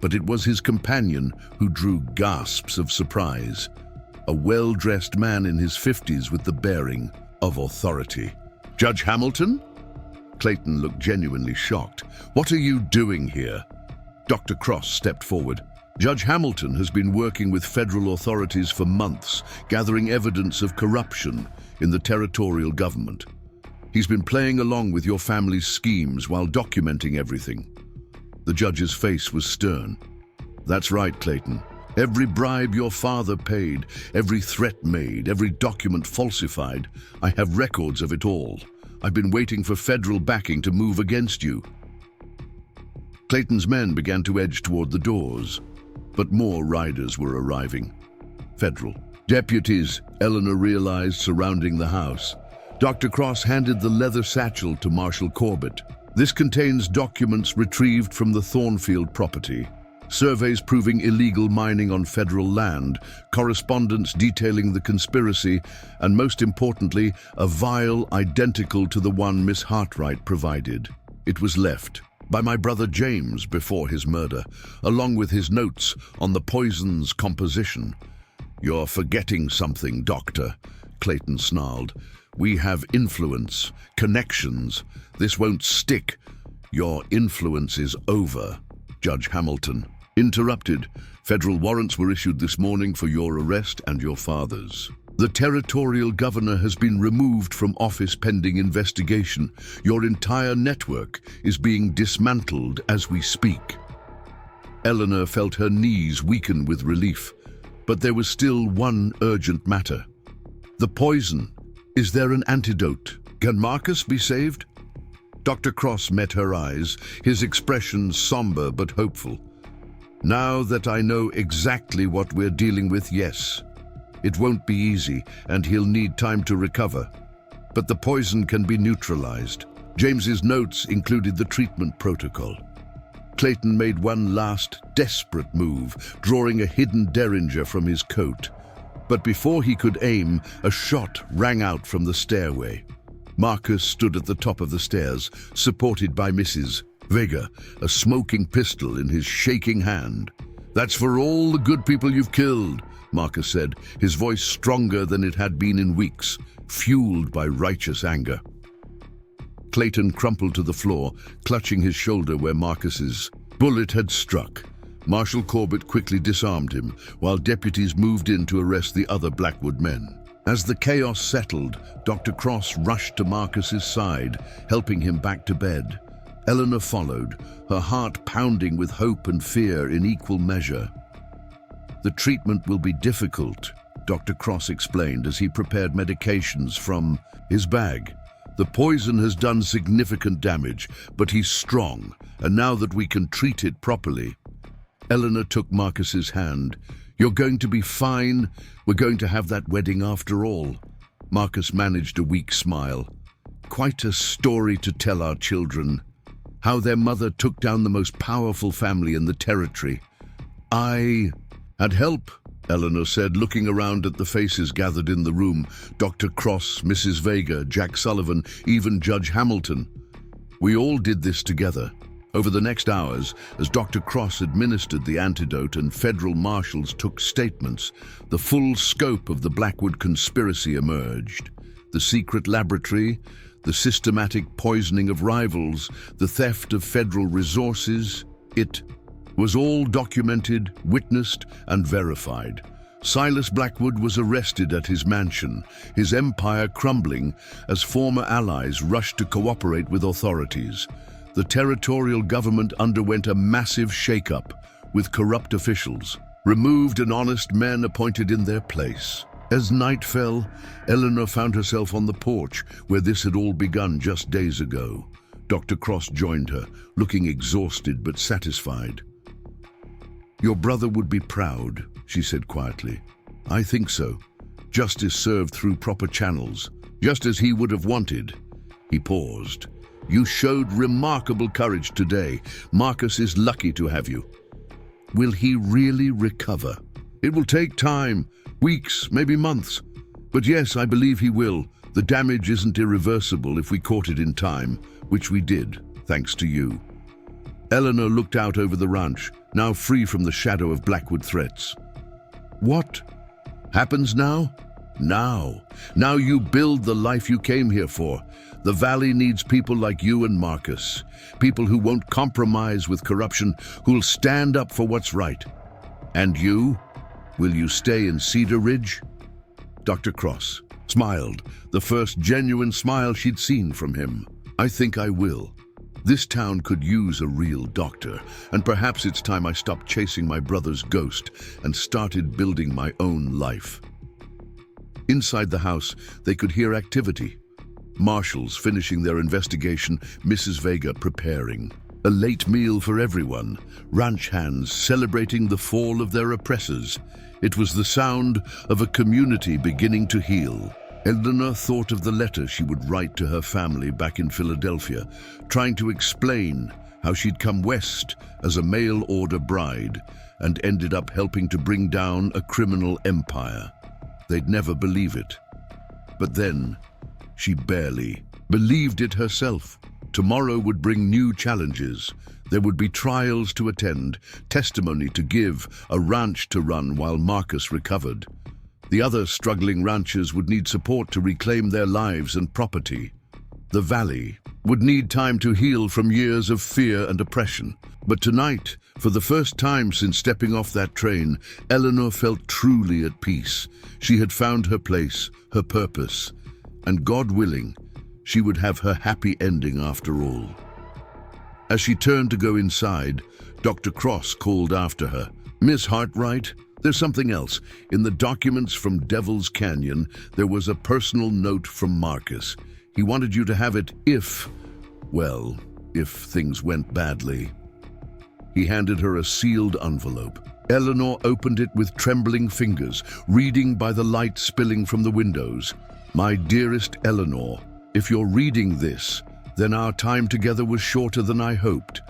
Speaker 1: But it was his companion who drew gasps of surprise. A well-dressed man in his 50s with the bearing of authority. "Judge Hamilton?" Clayton looked genuinely shocked. "What are you doing here?" Dr. Cross stepped forward. "Judge Hamilton has been working with federal authorities for months, gathering evidence of corruption in the territorial government. He's been playing along with your family's schemes while documenting everything." The judge's face was stern. "That's right, Clayton. Every bribe your father paid, every threat made, every document falsified, I have records of it all. I've been waiting for federal backing to move against you." Clayton's men began to edge toward the doors, but more riders were arriving. Federal deputies, Eleanor realized, surrounding the house. Dr. Cross handed the leather satchel to Marshal Corbett. "This contains documents retrieved from the Thornfield property. Surveys proving illegal mining on federal land, correspondence detailing the conspiracy, and most importantly, a vial identical to the one Miss Hartright provided. It was left by my brother James before his murder, along with his notes on the poison's composition." "You're forgetting something, Doctor," Clayton snarled. "We have influence, connections. This won't stick." "Your influence is over," Judge Hamilton interrupted. "Federal warrants were issued this morning for your arrest and your father's. The territorial governor has been removed from office pending investigation. Your entire network is being dismantled as we speak." Eleanor felt her knees weaken with relief, but there was still one urgent matter. The poison. Is there an antidote? Can Marcus be saved? Dr. Cross met her eyes, his expression somber but hopeful. Now that I know exactly what we're dealing with, yes. It won't be easy, and he'll need time to recover. But the poison can be neutralized. James's notes included the treatment protocol. Clayton made one last, desperate move, drawing a hidden derringer from his coat. But before he could aim, a shot rang out from the stairway. Marcus stood at the top of the stairs, supported by Mrs. Vega, a smoking pistol in his shaking hand. "That's for all the good people you've killed," Marcus said, his voice stronger than it had been in weeks, fueled by righteous anger. Clayton crumpled to the floor, clutching his shoulder where Marcus's bullet had struck. Marshal Corbett quickly disarmed him, while deputies moved in to arrest the other Blackwood men. As the chaos settled, Dr. Cross rushed to Marcus's side, helping him back to bed. Eleanor followed, her heart pounding with hope and fear in equal measure. "The treatment will be difficult," Dr. Cross explained as he prepared medications from his bag. "The poison has done significant damage, but he's strong, and now that we can treat it properly." Eleanor took Marcus's hand. "You're going to be fine. We're going to have that wedding after all." Marcus managed a weak smile. "Quite a story to tell our children. How their mother took down the most powerful family in the territory. I had help," Eleanor said, looking around at the faces gathered in the room. Dr. Cross, Mrs. Vega, Jack Sullivan, even Judge Hamilton. "We all did this together." Over the next hours, as Dr. Cross administered the antidote and federal marshals took statements, the full scope of the Blackwood conspiracy emerged. The secret laboratory, the systematic poisoning of rivals, the theft of federal resources, it was all documented, witnessed, and verified. Silas Blackwood was arrested at his mansion, his empire crumbling as former allies rushed to cooperate with authorities. The territorial government underwent a massive shake-up, with corrupt officials removed and honest men appointed in their place. As night fell, Eleanor found herself on the porch where this had all begun just days ago. Dr. Cross joined her, looking exhausted but satisfied. "Your brother would be proud," she said quietly. "I think so. Justice served through proper channels, just as he would have wanted." He paused. "You showed remarkable courage today. Marcus is lucky to have you." "Will he really recover?" "It will take time, weeks, maybe months. But yes, I believe he will. The damage isn't irreversible if we caught it in time, which we did, thanks to you." Eleanor looked out over the ranch, now free from the shadow of Blackwood threats. "What happens now?" Now you build the life you came here for. The valley needs people like you and Marcus, people who won't compromise with corruption, who'll stand up for what's right. And you? Will you stay in Cedar Ridge?" Dr. Cross smiled, the first genuine smile she'd seen from him. "I think I will. This town could use a real doctor, and perhaps it's time I stopped chasing my brother's ghost and started building my own life." Inside the house, they could hear activity. Marshals finishing their investigation, Mrs. Vega preparing. A late meal for everyone, ranch hands celebrating the fall of their oppressors. It was the sound of a community beginning to heal. Eleanor thought of the letter she would write to her family back in Philadelphia, trying to explain how she'd come west as a mail-order bride and ended up helping to bring down a criminal empire. They'd never believe it. But then, she barely believed it herself. Tomorrow would bring new challenges. There would be trials to attend, testimony to give, a ranch to run while Marcus recovered. The other struggling ranchers would need support to reclaim their lives and property. The valley would need time to heal from years of fear and oppression. But tonight, for the first time since stepping off that train, Eleanor felt truly at peace. She had found her place, her purpose, and God willing, she would have her happy ending after all. As she turned to go inside, Dr. Cross called after her. "Miss Hartright, There's something else. In the documents from Devil's Canyon, there was a personal note from Marcus. He wanted you to have it if things went badly. He handed her a sealed envelope. Eleanor opened it with trembling fingers, reading by the light spilling from the windows. My dearest Eleanor, if you're reading this, then our time together was shorter than I hoped.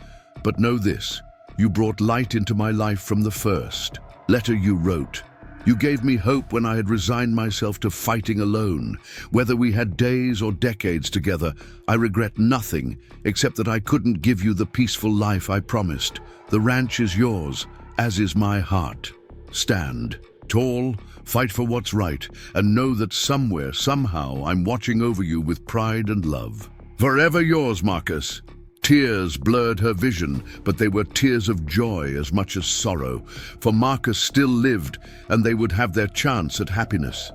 Speaker 1: But know this, you brought light into my life from the first. Letter you wrote. You gave me hope when I had resigned myself to fighting alone. Whether we had days or decades together, I regret nothing except that I couldn't give you the peaceful life I promised. The ranch is yours, as is my heart. Stand tall, fight for what's right, and know that somewhere, somehow, I'm watching over you with pride and love. Forever yours, Marcus. Tears blurred her vision, but they were tears of joy as much as sorrow, for Marcus still lived, and they would have their chance at happiness.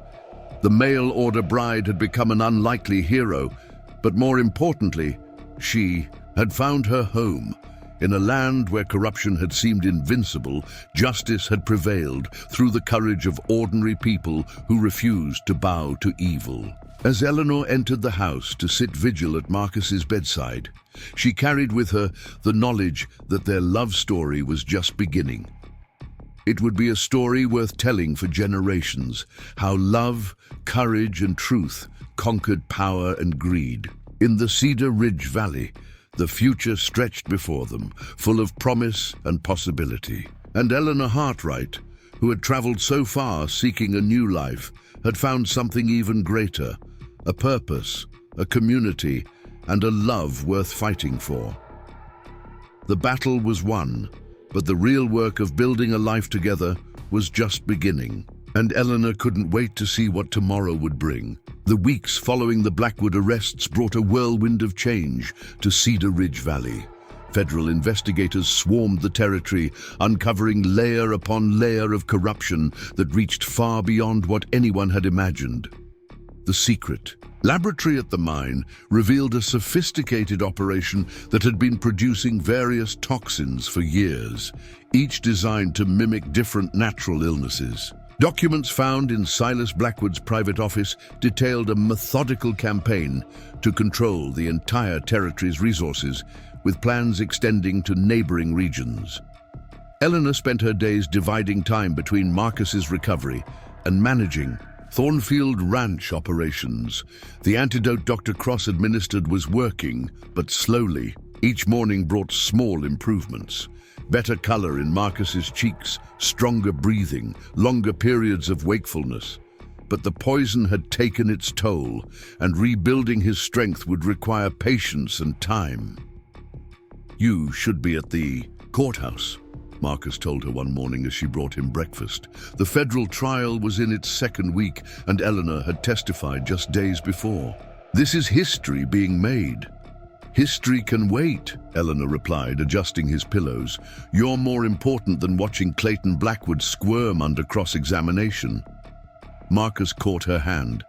Speaker 1: The mail-order bride had become an unlikely hero, but more importantly, she had found her home. In a land where corruption had seemed invincible, justice had prevailed through the courage of ordinary people who refused to bow to evil. As Eleanor entered the house to sit vigil at Marcus's bedside, she carried with her the knowledge that their love story was just beginning. It would be a story worth telling for generations, how love, courage, and truth conquered power and greed. In the Cedar Ridge Valley, the future stretched before them, full of promise and possibility. And Eleanor Hartright, who had traveled so far seeking a new life, had found something even greater, a purpose, a community, and a love worth fighting for. The battle was won, but the real work of building a life together was just beginning, and Eleanor couldn't wait to see what tomorrow would bring. The weeks following the Blackwood arrests brought a whirlwind of change to Cedar Ridge Valley. Federal investigators swarmed the territory, uncovering layer upon layer of corruption that reached far beyond what anyone had imagined. The secret laboratory at the mine revealed a sophisticated operation that had been producing various toxins for years, each designed to mimic different natural illnesses. Documents found in Silas Blackwood's private office detailed a methodical campaign to control the entire territory's resources, with plans extending to neighboring regions. Eleanor spent her days dividing time between Marcus's recovery and managing Thornfield Ranch operations. The antidote Dr. Cross administered was working, but slowly. Each morning brought small improvements. Better color in Marcus's cheeks, stronger breathing, longer periods of wakefulness. But the poison had taken its toll, and rebuilding his strength would require patience and time. You should be at the courthouse, Marcus told her one morning as she brought him breakfast. The federal trial was in its second week, and Eleanor had testified just days before. This is history being made. History can wait, Eleanor replied, adjusting his pillows. You're more important than watching Clayton Blackwood squirm under cross-examination. Marcus caught her hand.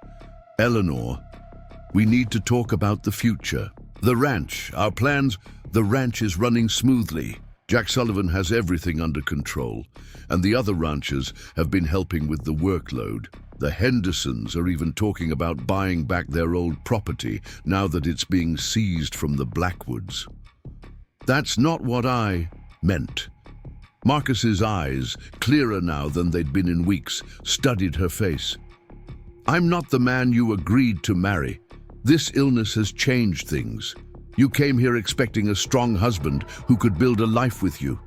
Speaker 1: Eleanor, we need to talk about the future. The ranch, our plans, the ranch is running smoothly. Jack Sullivan has everything under control, and the other ranchers have been helping with the workload. The Hendersons are even talking about buying back their old property now that it's being seized from the Blackwoods. That's not what I meant. Marcus's eyes, clearer now than they'd been in weeks, studied her face. I'm not the man you agreed to marry. This illness has changed things. You came here expecting a strong husband who could build a life with you.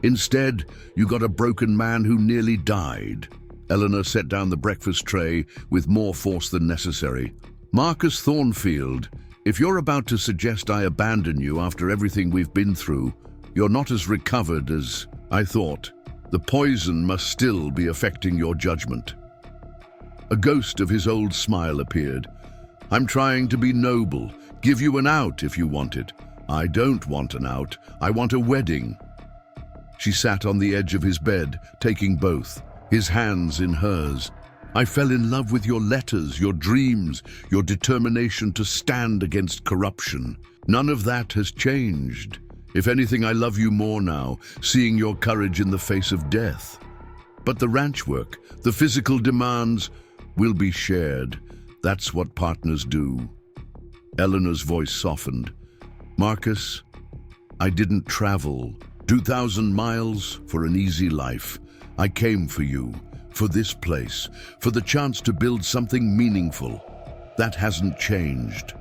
Speaker 1: Instead, you got a broken man who nearly died. Eleanor set down the breakfast tray with more force than necessary. Marcus Thornfield, if you're about to suggest I abandon you after everything we've been through, you're not as recovered as I thought. The poison must still be affecting your judgment. A ghost of his old smile appeared. I'm trying to be noble, give you an out if you want it. I don't want an out, I want a wedding. She sat on the edge of his bed, taking both, his hands in hers. I fell in love with your letters, your dreams, your determination to stand against corruption. None of that has changed. If anything, I love you more now, seeing your courage in the face of death. But the ranch work, the physical demands, will be shared. That's what partners do. Eleanor's voice softened. Marcus, I didn't travel 2,000 miles for an easy life. I came for you, for this place, for the chance to build something meaningful. That hasn't changed.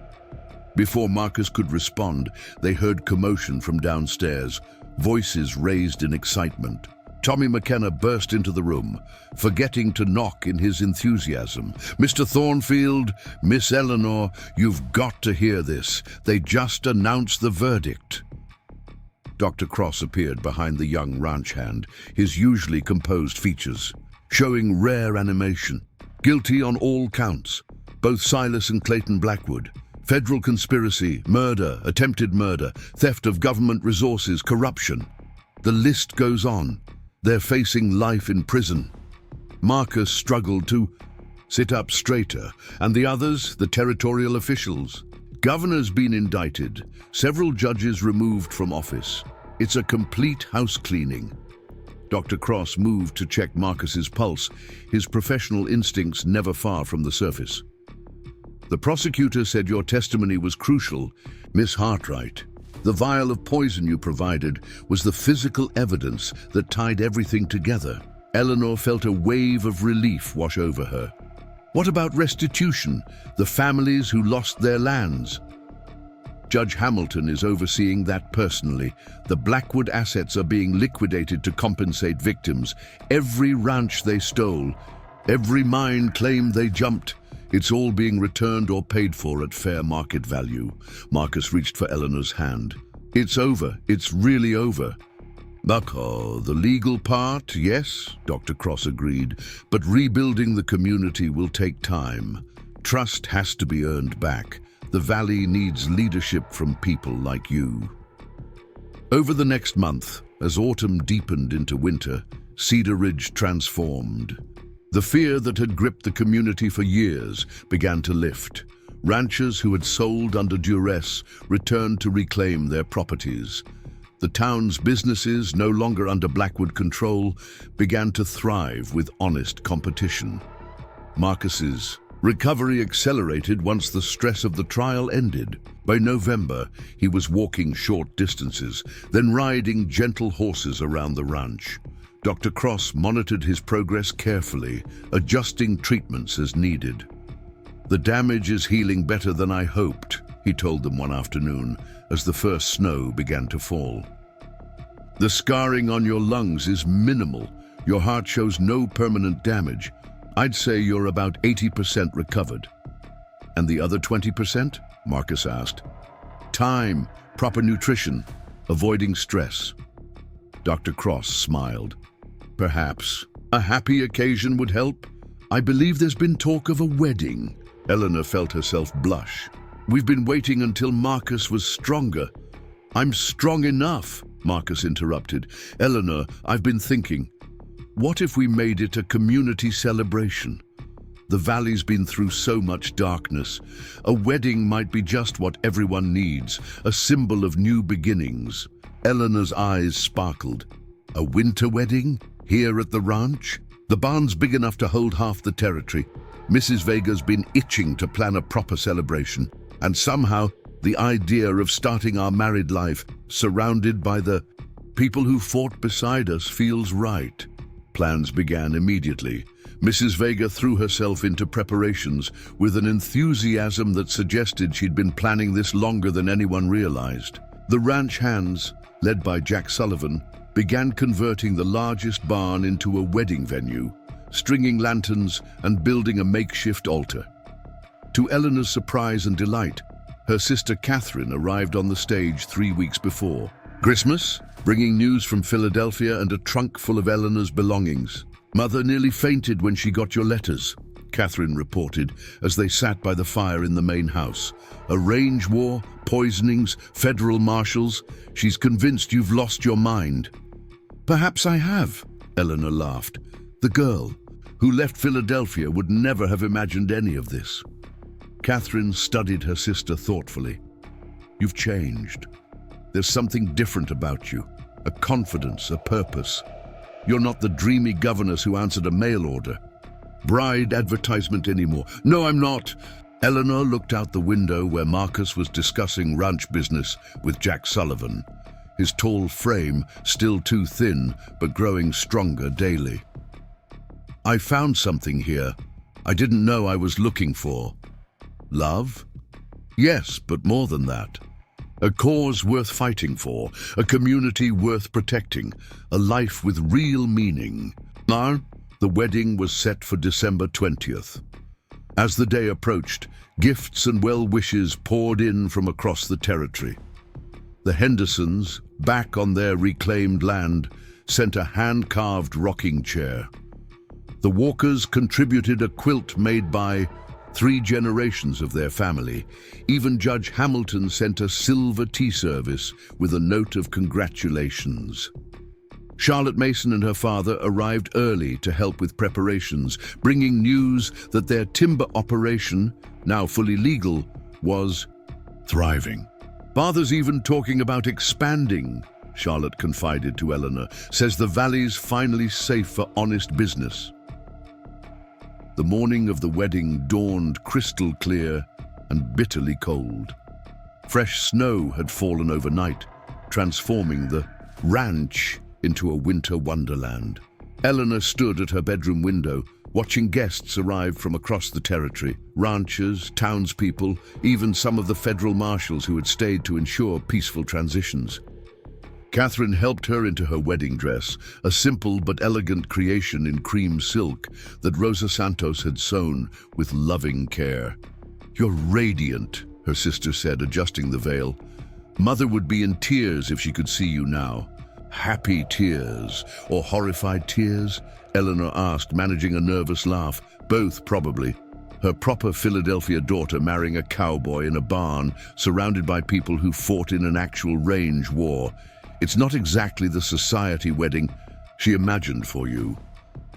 Speaker 1: Before Marcus could respond, they heard commotion from downstairs, voices raised in excitement. Tommy McKenna burst into the room, forgetting to knock in his enthusiasm. Mr. Thornfield, Miss Eleanor, you've got to hear this. They just announced the verdict. Dr. Cross appeared behind the young ranch hand, his usually composed features, showing rare animation. Guilty on all counts, both Silas and Clayton Blackwood. Federal conspiracy, murder, attempted murder, theft of government resources, corruption. The list goes on. They're facing life in prison. Marcus struggled to sit up straighter, and the others, the territorial officials. Governor's been indicted, several judges removed from office. It's a complete house cleaning. Dr. Cross moved to check Marcus's pulse, his professional instincts never far from the surface. The prosecutor said your testimony was crucial, Miss Hartright. The vial of poison you provided was the physical evidence that tied everything together. Eleanor felt a wave of relief wash over her. What about restitution, the families who lost their lands? Judge Hamilton is overseeing that personally. The Blackwood assets are being liquidated to compensate victims. Every ranch they stole, every mine claim they jumped, it's all being returned or paid for at fair market value. Marcus reached for Eleanor's hand. It's over. It's really over. The legal part, yes, Dr. Cross agreed, but rebuilding the community will take time. Trust has to be earned back. The valley needs leadership from people like you. Over the next month, as autumn deepened into winter, Cedar Ridge transformed. The fear that had gripped the community for years began to lift. Ranchers who had sold under duress returned to reclaim their properties. The town's businesses, no longer under Blackwood control, began to thrive with honest competition. Marcus's recovery accelerated once the stress of the trial ended. By November, he was walking short distances, then riding gentle horses around the ranch. Dr. Cross monitored his progress carefully, adjusting treatments as needed. The damage is healing better than I hoped, he told them one afternoon, as the first snow began to fall. The scarring on your lungs is minimal. Your heart shows no permanent damage. I'd say you're about 80% recovered. And the other 20%? Marcus asked. Time, proper nutrition, avoiding stress. Dr. Cross smiled. Perhaps a happy occasion would help. I believe there's been talk of a wedding. Eleanor felt herself blush. We've been waiting until Marcus was stronger. I'm strong enough, Marcus interrupted. Eleanor, I've been thinking, what if we made it a community celebration? The valley's been through so much darkness. A wedding might be just what everyone needs, a symbol of new beginnings. Eleanor's eyes sparkled. A winter wedding? Here at the ranch? The barn's big enough to hold half the territory. Mrs. Vega's been itching to plan a proper celebration, and somehow the idea of starting our married life surrounded by the people who fought beside us feels right. Plans began immediately. Mrs. Vega threw herself into preparations with an enthusiasm that suggested she'd been planning this longer than anyone realized. The ranch hands, led by Jack Sullivan, began converting the largest barn into a wedding venue, stringing lanterns and building a makeshift altar. To Eleanor's surprise and delight, her sister Catherine arrived on the stage 3 weeks before. Christmas, bringing news from Philadelphia and a trunk full of Eleanor's belongings. Mother nearly fainted when she got your letters, Catherine reported as they sat by the fire in the main house. A range war, poisonings, federal marshals. She's convinced you've lost your mind. Perhaps I have, Eleanor laughed. The girl who left Philadelphia would never have imagined any of this. Catherine studied her sister thoughtfully. You've changed. There's something different about you, a confidence, a purpose. You're not the dreamy governess who answered a mail order. Bride advertisement anymore. No, I'm not. Eleanor looked out the window where Marcus was discussing ranch business with Jack Sullivan, his tall frame still too thin but growing stronger daily. I found something here I didn't know I was looking for. Love? Yes, but more than that. A cause worth fighting for, a community worth protecting, a life with real meaning. Now, the wedding was set for December 20th. As the day approached, gifts and well-wishes poured in from across the territory. The Hendersons, back on their reclaimed land, sent a hand-carved rocking chair. The Walkers contributed a quilt made by 3 generations of their family. Even Judge Hamilton sent a silver tea service with a note of congratulations. Charlotte Mason and her father arrived early to help with preparations, bringing news that their timber operation, now fully legal, was thriving. Father's even talking about expanding, Charlotte confided to Eleanor, says the valley's finally safe for honest business. The morning of the wedding dawned crystal clear and bitterly cold. Fresh snow had fallen overnight, transforming the ranch into a winter wonderland. Eleanor stood at her bedroom window, watching guests arrive from across the territory, ranchers, townspeople, even some of the federal marshals who had stayed to ensure peaceful transitions. Catherine helped her into her wedding dress, a simple but elegant creation in cream silk that Rosa Santos had sewn with loving care. "You're radiant," her sister said, adjusting the veil. "Mother would be in tears if she could see you now." "Happy tears or horrified tears?" Eleanor asked, managing a nervous laugh. "Both, probably." Her proper Philadelphia daughter marrying a cowboy in a barn, surrounded by people who fought in an actual range war. It's not exactly the society wedding she imagined for you.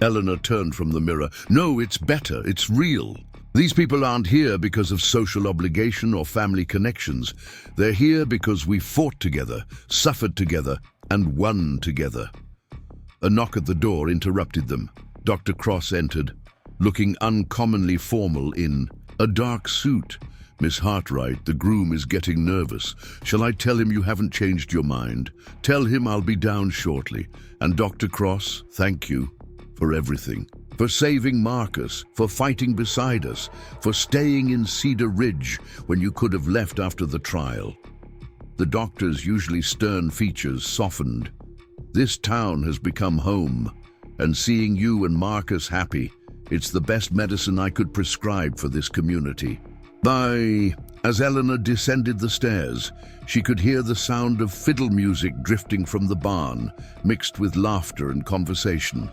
Speaker 1: Eleanor turned from the mirror. "No, it's better. It's real. These people aren't here because of social obligation or family connections. They're here because we fought together, suffered together, and won together." A knock at the door interrupted them. Dr. Cross entered, looking uncommonly formal in a dark suit. "Miss Hartright, the groom is getting nervous. Shall I tell him you haven't changed your mind? Tell him I'll be down shortly. And Dr. Cross, thank you for everything. For saving Marcus, for fighting beside us, for staying in Cedar Ridge when you could have left after the trial." The doctor's usually stern features softened. "This town has become home, and seeing you and Marcus happy, it's the best medicine I could prescribe for this community." As Eleanor descended the stairs, she could hear the sound of fiddle music drifting from the barn, mixed with laughter and conversation.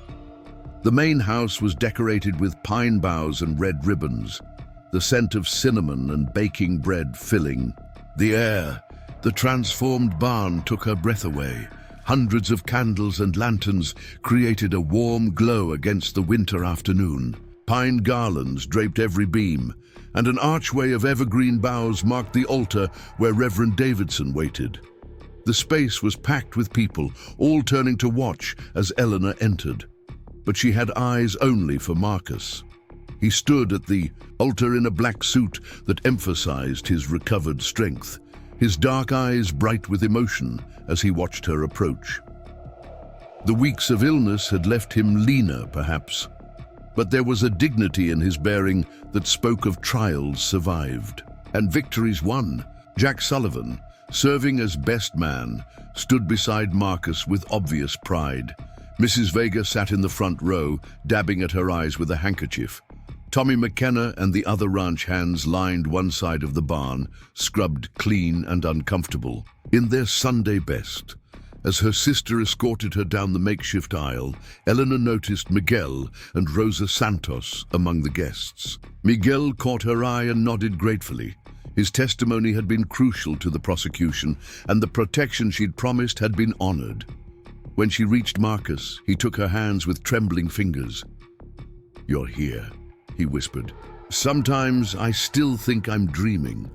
Speaker 1: The main house was decorated with pine boughs and red ribbons, the scent of cinnamon and baking bread filling the air. The transformed barn took her breath away. Hundreds of candles and lanterns created a warm glow against the winter afternoon. Pine garlands draped every beam, and an archway of evergreen boughs marked the altar where Reverend Davidson waited. The space was packed with people, all turning to watch as Eleanor entered. But she had eyes only for Marcus. He stood at the altar in a black suit that emphasized his recovered strength, his dark eyes bright with emotion as he watched her approach. The weeks of illness had left him leaner, perhaps, but there was a dignity in his bearing that spoke of trials survived and victories won. Jack Sullivan, serving as best man, stood beside Marcus with obvious pride. Mrs. Vega sat in the front row, dabbing at her eyes with a handkerchief. Tommy McKenna and the other ranch hands lined one side of the barn, scrubbed clean and uncomfortable, in their Sunday best. As her sister escorted her down the makeshift aisle, Eleanor noticed Miguel and Rosa Santos among the guests. Miguel caught her eye and nodded gratefully. His testimony had been crucial to the prosecution, and the protection she'd promised had been honored. When she reached Marcus, he took her hands with trembling fingers. "You're here," he whispered. "Sometimes I still think I'm dreaming."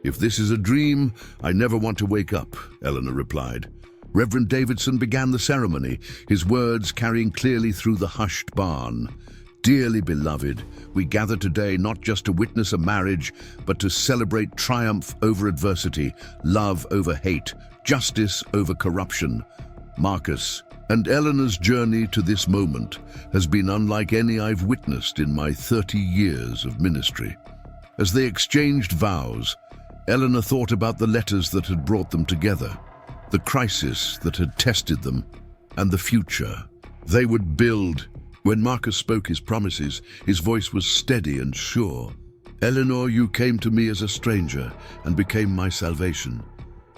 Speaker 1: "If this is a dream, I never want to wake up," Eleanor replied. Reverend Davidson began the ceremony, his words carrying clearly through the hushed barn. Dearly beloved, we gather today not just to witness a marriage, but to celebrate triumph over adversity, love over hate, justice over corruption. Marcus and Eleanor's journey to this moment has been unlike any I've witnessed in my 30 years of ministry. As they exchanged vows, Eleanor thought about the letters that had brought them together, the crisis that had tested them, and the future they would build. When Marcus spoke his promises, his voice was steady and sure. Eleanor, you came to me as a stranger and became my salvation.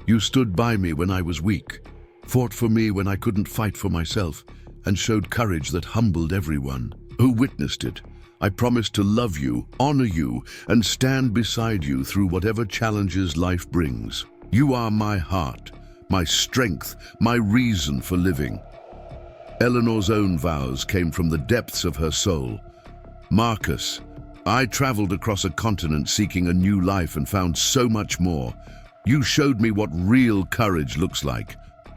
Speaker 1: You stood by me when I was weak, fought for me when I couldn't fight for myself, and showed courage that humbled everyone who witnessed it. I promise to love you, honor you, and stand beside you through whatever challenges life brings. You are my heart, my strength, my reason for living. Eleanor's own vows came from the depths of her soul. Marcus, I traveled across a continent seeking a new life and found so much more. You showed me what real courage looks like.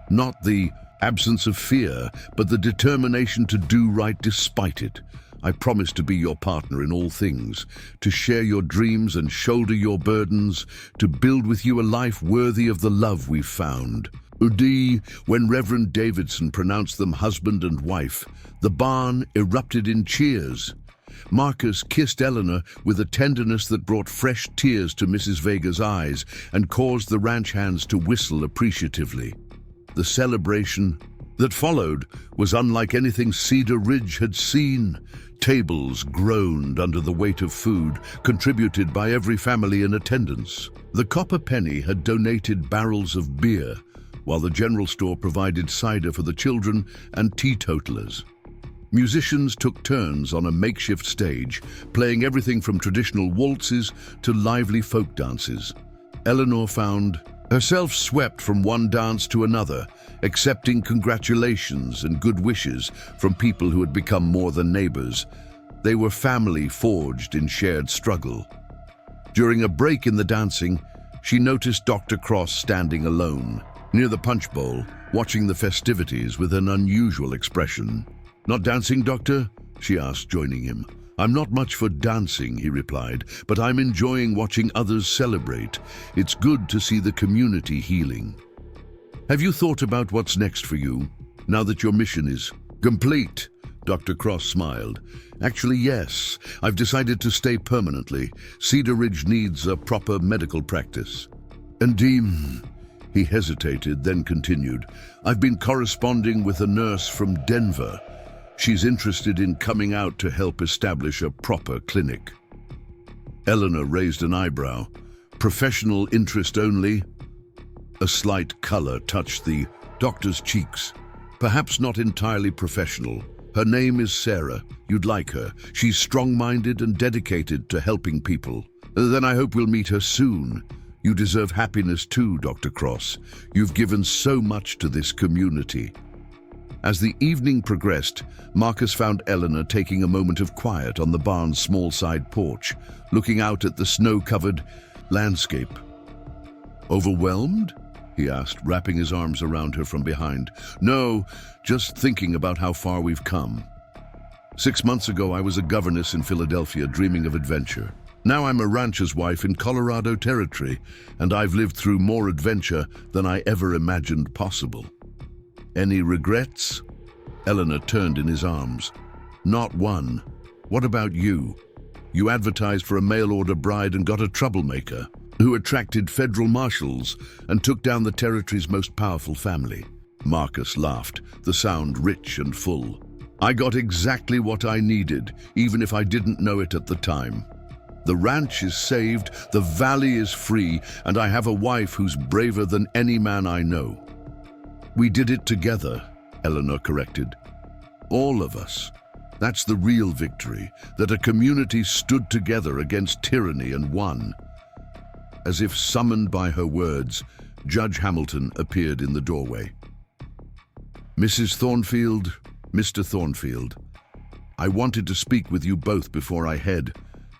Speaker 1: Not the absence of fear, but the determination to do right despite it. I promise to be your partner in all things, to share your dreams and shoulder your burdens, to build with you a life worthy of the love we've found. When Reverend Davidson pronounced them husband and wife, the barn erupted in cheers. Marcus kissed Eleanor with a tenderness that brought fresh tears to Mrs. Vega's eyes and caused the ranch hands to whistle appreciatively. The celebration that followed was unlike anything Cedar Ridge had seen. Tables groaned under the weight of food, contributed by every family in attendance. The Copper Penny had donated barrels of beer, while the general store provided cider for the children and teetotalers. Musicians took turns on a makeshift stage, playing everything from traditional waltzes to lively folk dances. Eleanor found herself swept from one dance to another, accepting congratulations and good wishes from people who had become more than neighbors. They were family forged in shared struggle. During a break in the dancing, she noticed Dr. Cross standing alone, near the punch bowl, watching the festivities with an unusual expression. "Not dancing, Doctor?" she asked, joining him. "I'm not much for dancing," he replied, "but I'm enjoying watching others celebrate. It's good to see the community healing." "Have you thought about what's next for you, now that your mission is complete?" Dr. Cross smiled. "Actually, yes. I've decided to stay permanently. Cedar Ridge needs a proper medical practice." "And he hesitated, then continued, "I've been corresponding with a nurse from Denver. She's interested in coming out to help establish a proper clinic." Eleanor raised an eyebrow. "Professional interest only?" A slight color touched the doctor's cheeks. "Perhaps not entirely professional. Her name is Sarah. You'd like her. She's strong-minded and dedicated to helping people. Then I hope we'll meet her soon. You deserve happiness too, Dr. Cross. You've given so much to this community." As the evening progressed, Marcus found Eleanor taking a moment of quiet on the barn's small side porch, looking out at the snow-covered landscape. "Overwhelmed?" he asked, wrapping his arms around her from behind. "No, just thinking about how far we've come. 6 months ago, I was a governess in Philadelphia, dreaming of adventure. Now I'm a rancher's wife in Colorado Territory, and I've lived through more adventure than I ever imagined possible." "Any regrets?" Eleanor turned in his arms. "Not one. What about you? You advertised for a mail-order bride and got a troublemaker who attracted federal marshals and took down the territory's most powerful family." Marcus laughed, the sound rich and full. "I got exactly what I needed, even if I didn't know it at the time. The ranch is saved, the valley is free, and I have a wife who's braver than any man I know." "We did it together," Eleanor corrected. "All of us. That's the real victory, that a community stood together against tyranny and won." As if summoned by her words, Judge Hamilton appeared in the doorway. "Mrs. Thornfield, Mr. Thornfield, I wanted to speak with you both before I head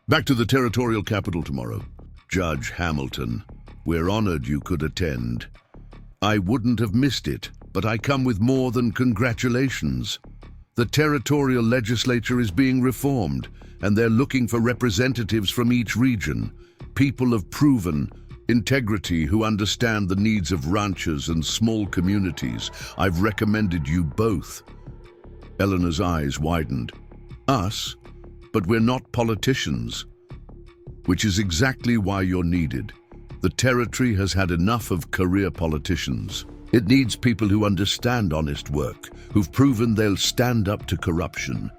Speaker 1: back to the territorial capital tomorrow." "Judge Hamilton, we're honored you could attend." "I wouldn't have missed it," But I come with more than congratulations. The territorial legislature is being reformed, and they're looking for representatives from each region, people of proven integrity who understand the needs of ranchers and small communities. I've recommended you both. Eleanor's eyes widened. Us? But we're not politicians. Which is exactly why you're needed. The territory has had enough of career politicians. It needs people who understand honest work, who've proven they'll stand up to corruption.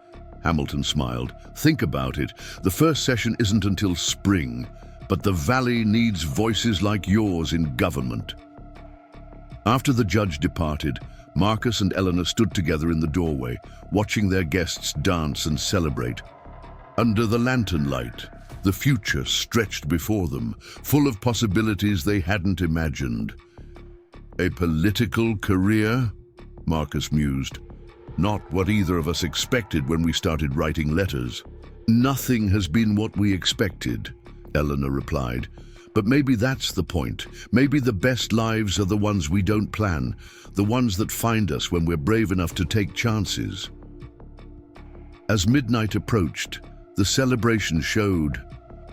Speaker 1: Hamilton smiled. Think about it. The first session isn't until spring, but the valley needs voices like yours in government. After the judge departed, Marcus and Eleanor stood together in the doorway, watching their guests dance and celebrate. Under the lantern light, the future stretched before them, full of possibilities they hadn't imagined. A political career? Marcus mused. Not what either of us expected when we started writing letters. Nothing has been what we expected, Eleanor replied. But maybe that's the point. Maybe the best lives are the ones we don't plan, the ones that find us when we're brave enough to take chances. As midnight approached, the celebration showed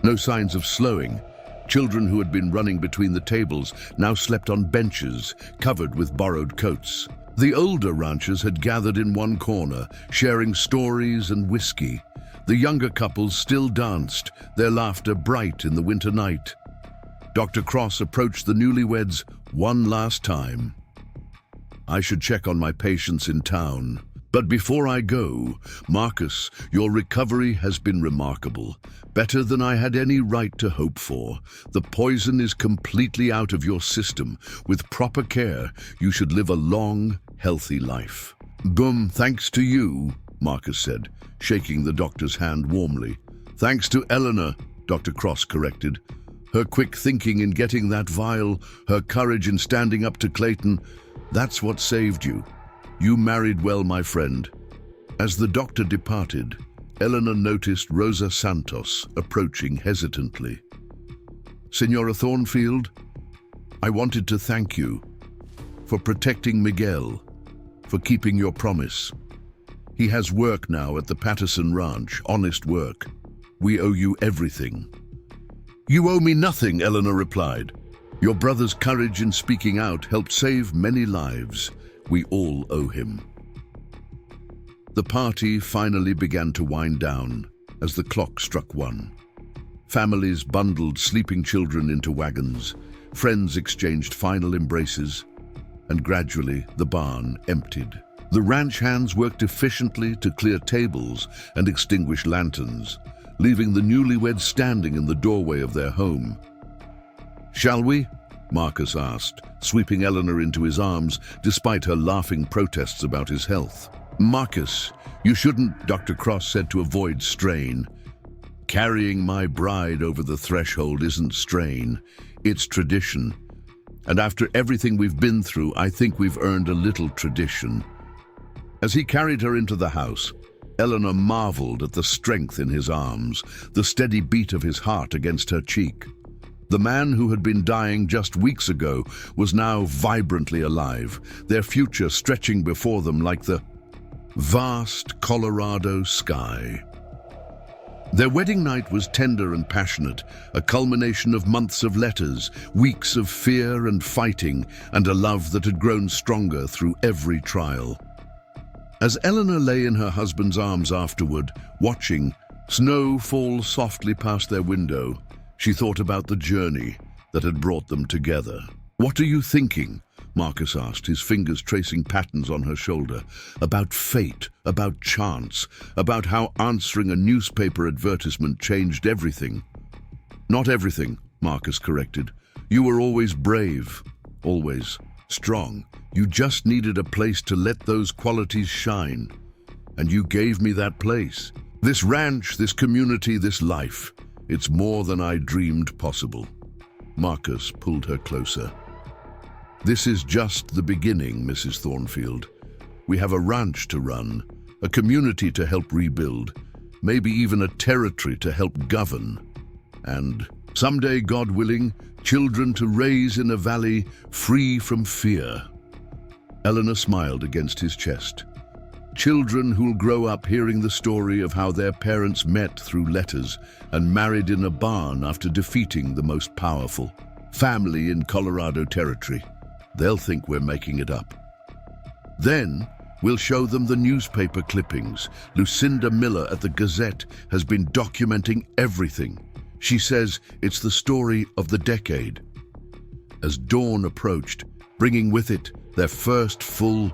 Speaker 1: no signs of slowing. Children who had been running between the tables now slept on benches covered with borrowed coats. The older ranchers had gathered in one corner, sharing stories and whiskey. The younger couples still danced, their laughter bright in the winter night. Dr. Cross approached the newlyweds one last time. I should check on my patients in town. But before I go, Marcus, your recovery has been remarkable. Better than I had any right to hope for. The poison is completely out of your system. With proper care, you should live a long, healthy life. Groom, thanks to you, Marcus said, shaking the doctor's hand warmly. Thanks to Eleanor, Dr. Cross corrected. Her quick thinking in getting that vial, her courage in standing up to Clayton, that's what saved you. You married well, my friend. As the doctor departed, Eleanor noticed Rosa Santos approaching hesitantly. Senora Thornfield, I wanted to thank you for protecting Miguel, for keeping your promise. He has work now at the Patterson Ranch, honest work. We owe you everything. You owe me nothing, Eleanor replied. Your brother's courage in speaking out helped save many lives. We all owe him. The party finally began to wind down as the clock struck 1. Families bundled sleeping children into wagons, friends exchanged final embraces, and gradually the barn emptied. The ranch hands worked efficiently to clear tables and extinguish lanterns, leaving the newlyweds standing in the doorway of their home. Shall we? Marcus asked, sweeping Eleanor into his arms despite her laughing protests about his health. Marcus, you shouldn't, Dr. Cross said to avoid strain. Carrying my bride over the threshold isn't strain, it's tradition. And after everything we've been through, I think we've earned a little tradition. As he carried her into the house, Eleanor marveled at the strength in his arms, the steady beat of his heart against her cheek. The man who had been dying just weeks ago was now vibrantly alive, their future stretching before them like the vast Colorado sky. Their wedding night was tender and passionate, a culmination of months of letters, weeks of fear and fighting, and a love that had grown stronger through every trial. As Eleanor lay in her husband's arms afterward, watching snow fall softly past their window, she thought about the journey that had brought them together. What are you thinking? Marcus asked, his fingers tracing patterns on her shoulder. About fate, about chance, about how answering a newspaper advertisement changed everything. Not everything, Marcus corrected. You were always brave, always strong. You just needed a place to let those qualities shine. And you gave me that place. This ranch, this community, this life. It's more than I dreamed possible. Marcus pulled her closer. This is just the beginning, Mrs. Thornfield. We have a ranch to run, a community to help rebuild, maybe even a territory to help govern. And someday, God willing, children to raise in a valley free from fear. Eleanor smiled against his chest. Children who'll grow up hearing the story of how their parents met through letters and married in a barn after defeating the most powerful family in Colorado territory. They'll think we're making it up. Then we'll show them the newspaper clippings. Lucinda Miller at the Gazette has been documenting everything. She says it's the story of the decade. As dawn approached, bringing with it their first full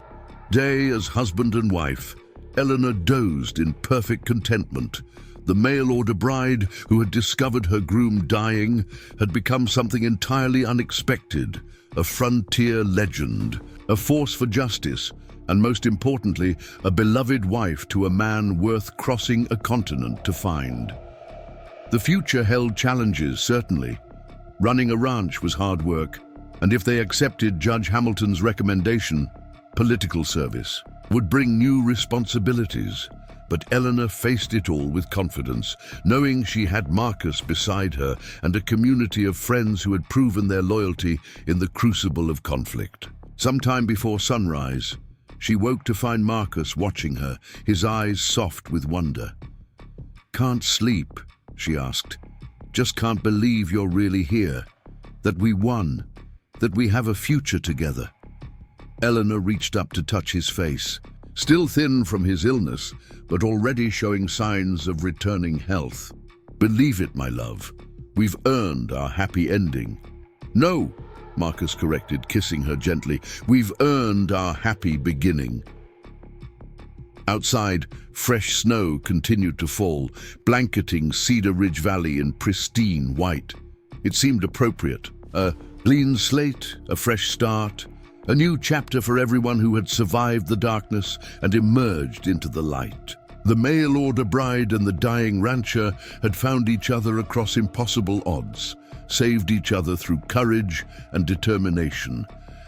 Speaker 1: day as husband and wife, Eleanor dozed in perfect contentment. The mail-order bride who had discovered her groom dying had become something entirely unexpected, a frontier legend, a force for justice, and most importantly, a beloved wife to a man worth crossing a continent to find. The future held challenges, certainly. Running a ranch was hard work, and if they accepted Judge Hamilton's recommendation, political service would bring new responsibilities. But Eleanor faced it all with confidence, knowing she had Marcus beside her and a community of friends who had proven their loyalty in the crucible of conflict. Sometime before sunrise, she woke to find Marcus watching her, his eyes soft with wonder. "Can't sleep?" she asked. "Just can't believe you're really here, that we won, that we have a future together." Eleanor reached up to touch his face, still thin from his illness, but already showing signs of returning health. "Believe it, my love. We've earned our happy ending." "No," Marcus corrected, kissing her gently. "We've earned our happy beginning." Outside, fresh snow continued to fall, blanketing Cedar Ridge Valley in pristine white. It seemed appropriate. A clean slate, a fresh start, a new chapter for everyone who had survived the darkness and emerged into the light. The mail-order bride and the dying rancher had found each other across impossible odds, saved each other through courage and determination,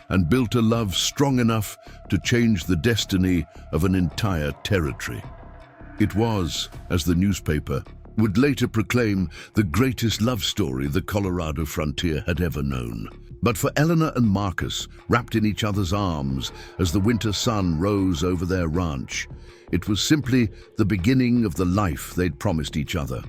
Speaker 1: and built a love strong enough to change the destiny of an entire territory. It was, as the newspaper would later proclaim, the greatest love story the Colorado frontier had ever known. But for Eleanor and Marcus, wrapped in each other's arms as the winter sun rose over their ranch, it was simply the beginning of the life they'd promised each other.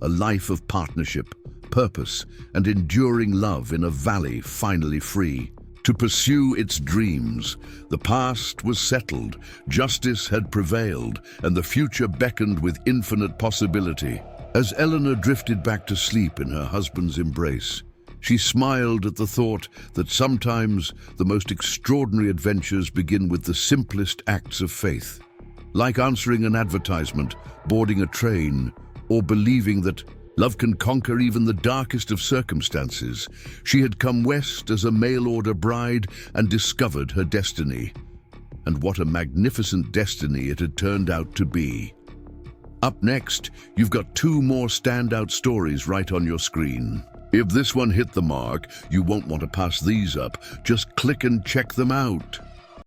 Speaker 1: A life of partnership, purpose, and enduring love in a valley finally free to pursue its dreams. The past was settled, justice had prevailed, and the future beckoned with infinite possibility. As Eleanor drifted back to sleep in her husband's embrace, she smiled at the thought that sometimes the most extraordinary adventures begin with the simplest acts of faith, like answering an advertisement, boarding a train, or believing that love can conquer even the darkest of circumstances. She had come west as a mail-order bride and discovered her destiny. And what a magnificent destiny it had turned out to be. Up next, you've got two more standout stories right on your screen. If this one hit the mark, you won't want to pass these up. Just click and check them out.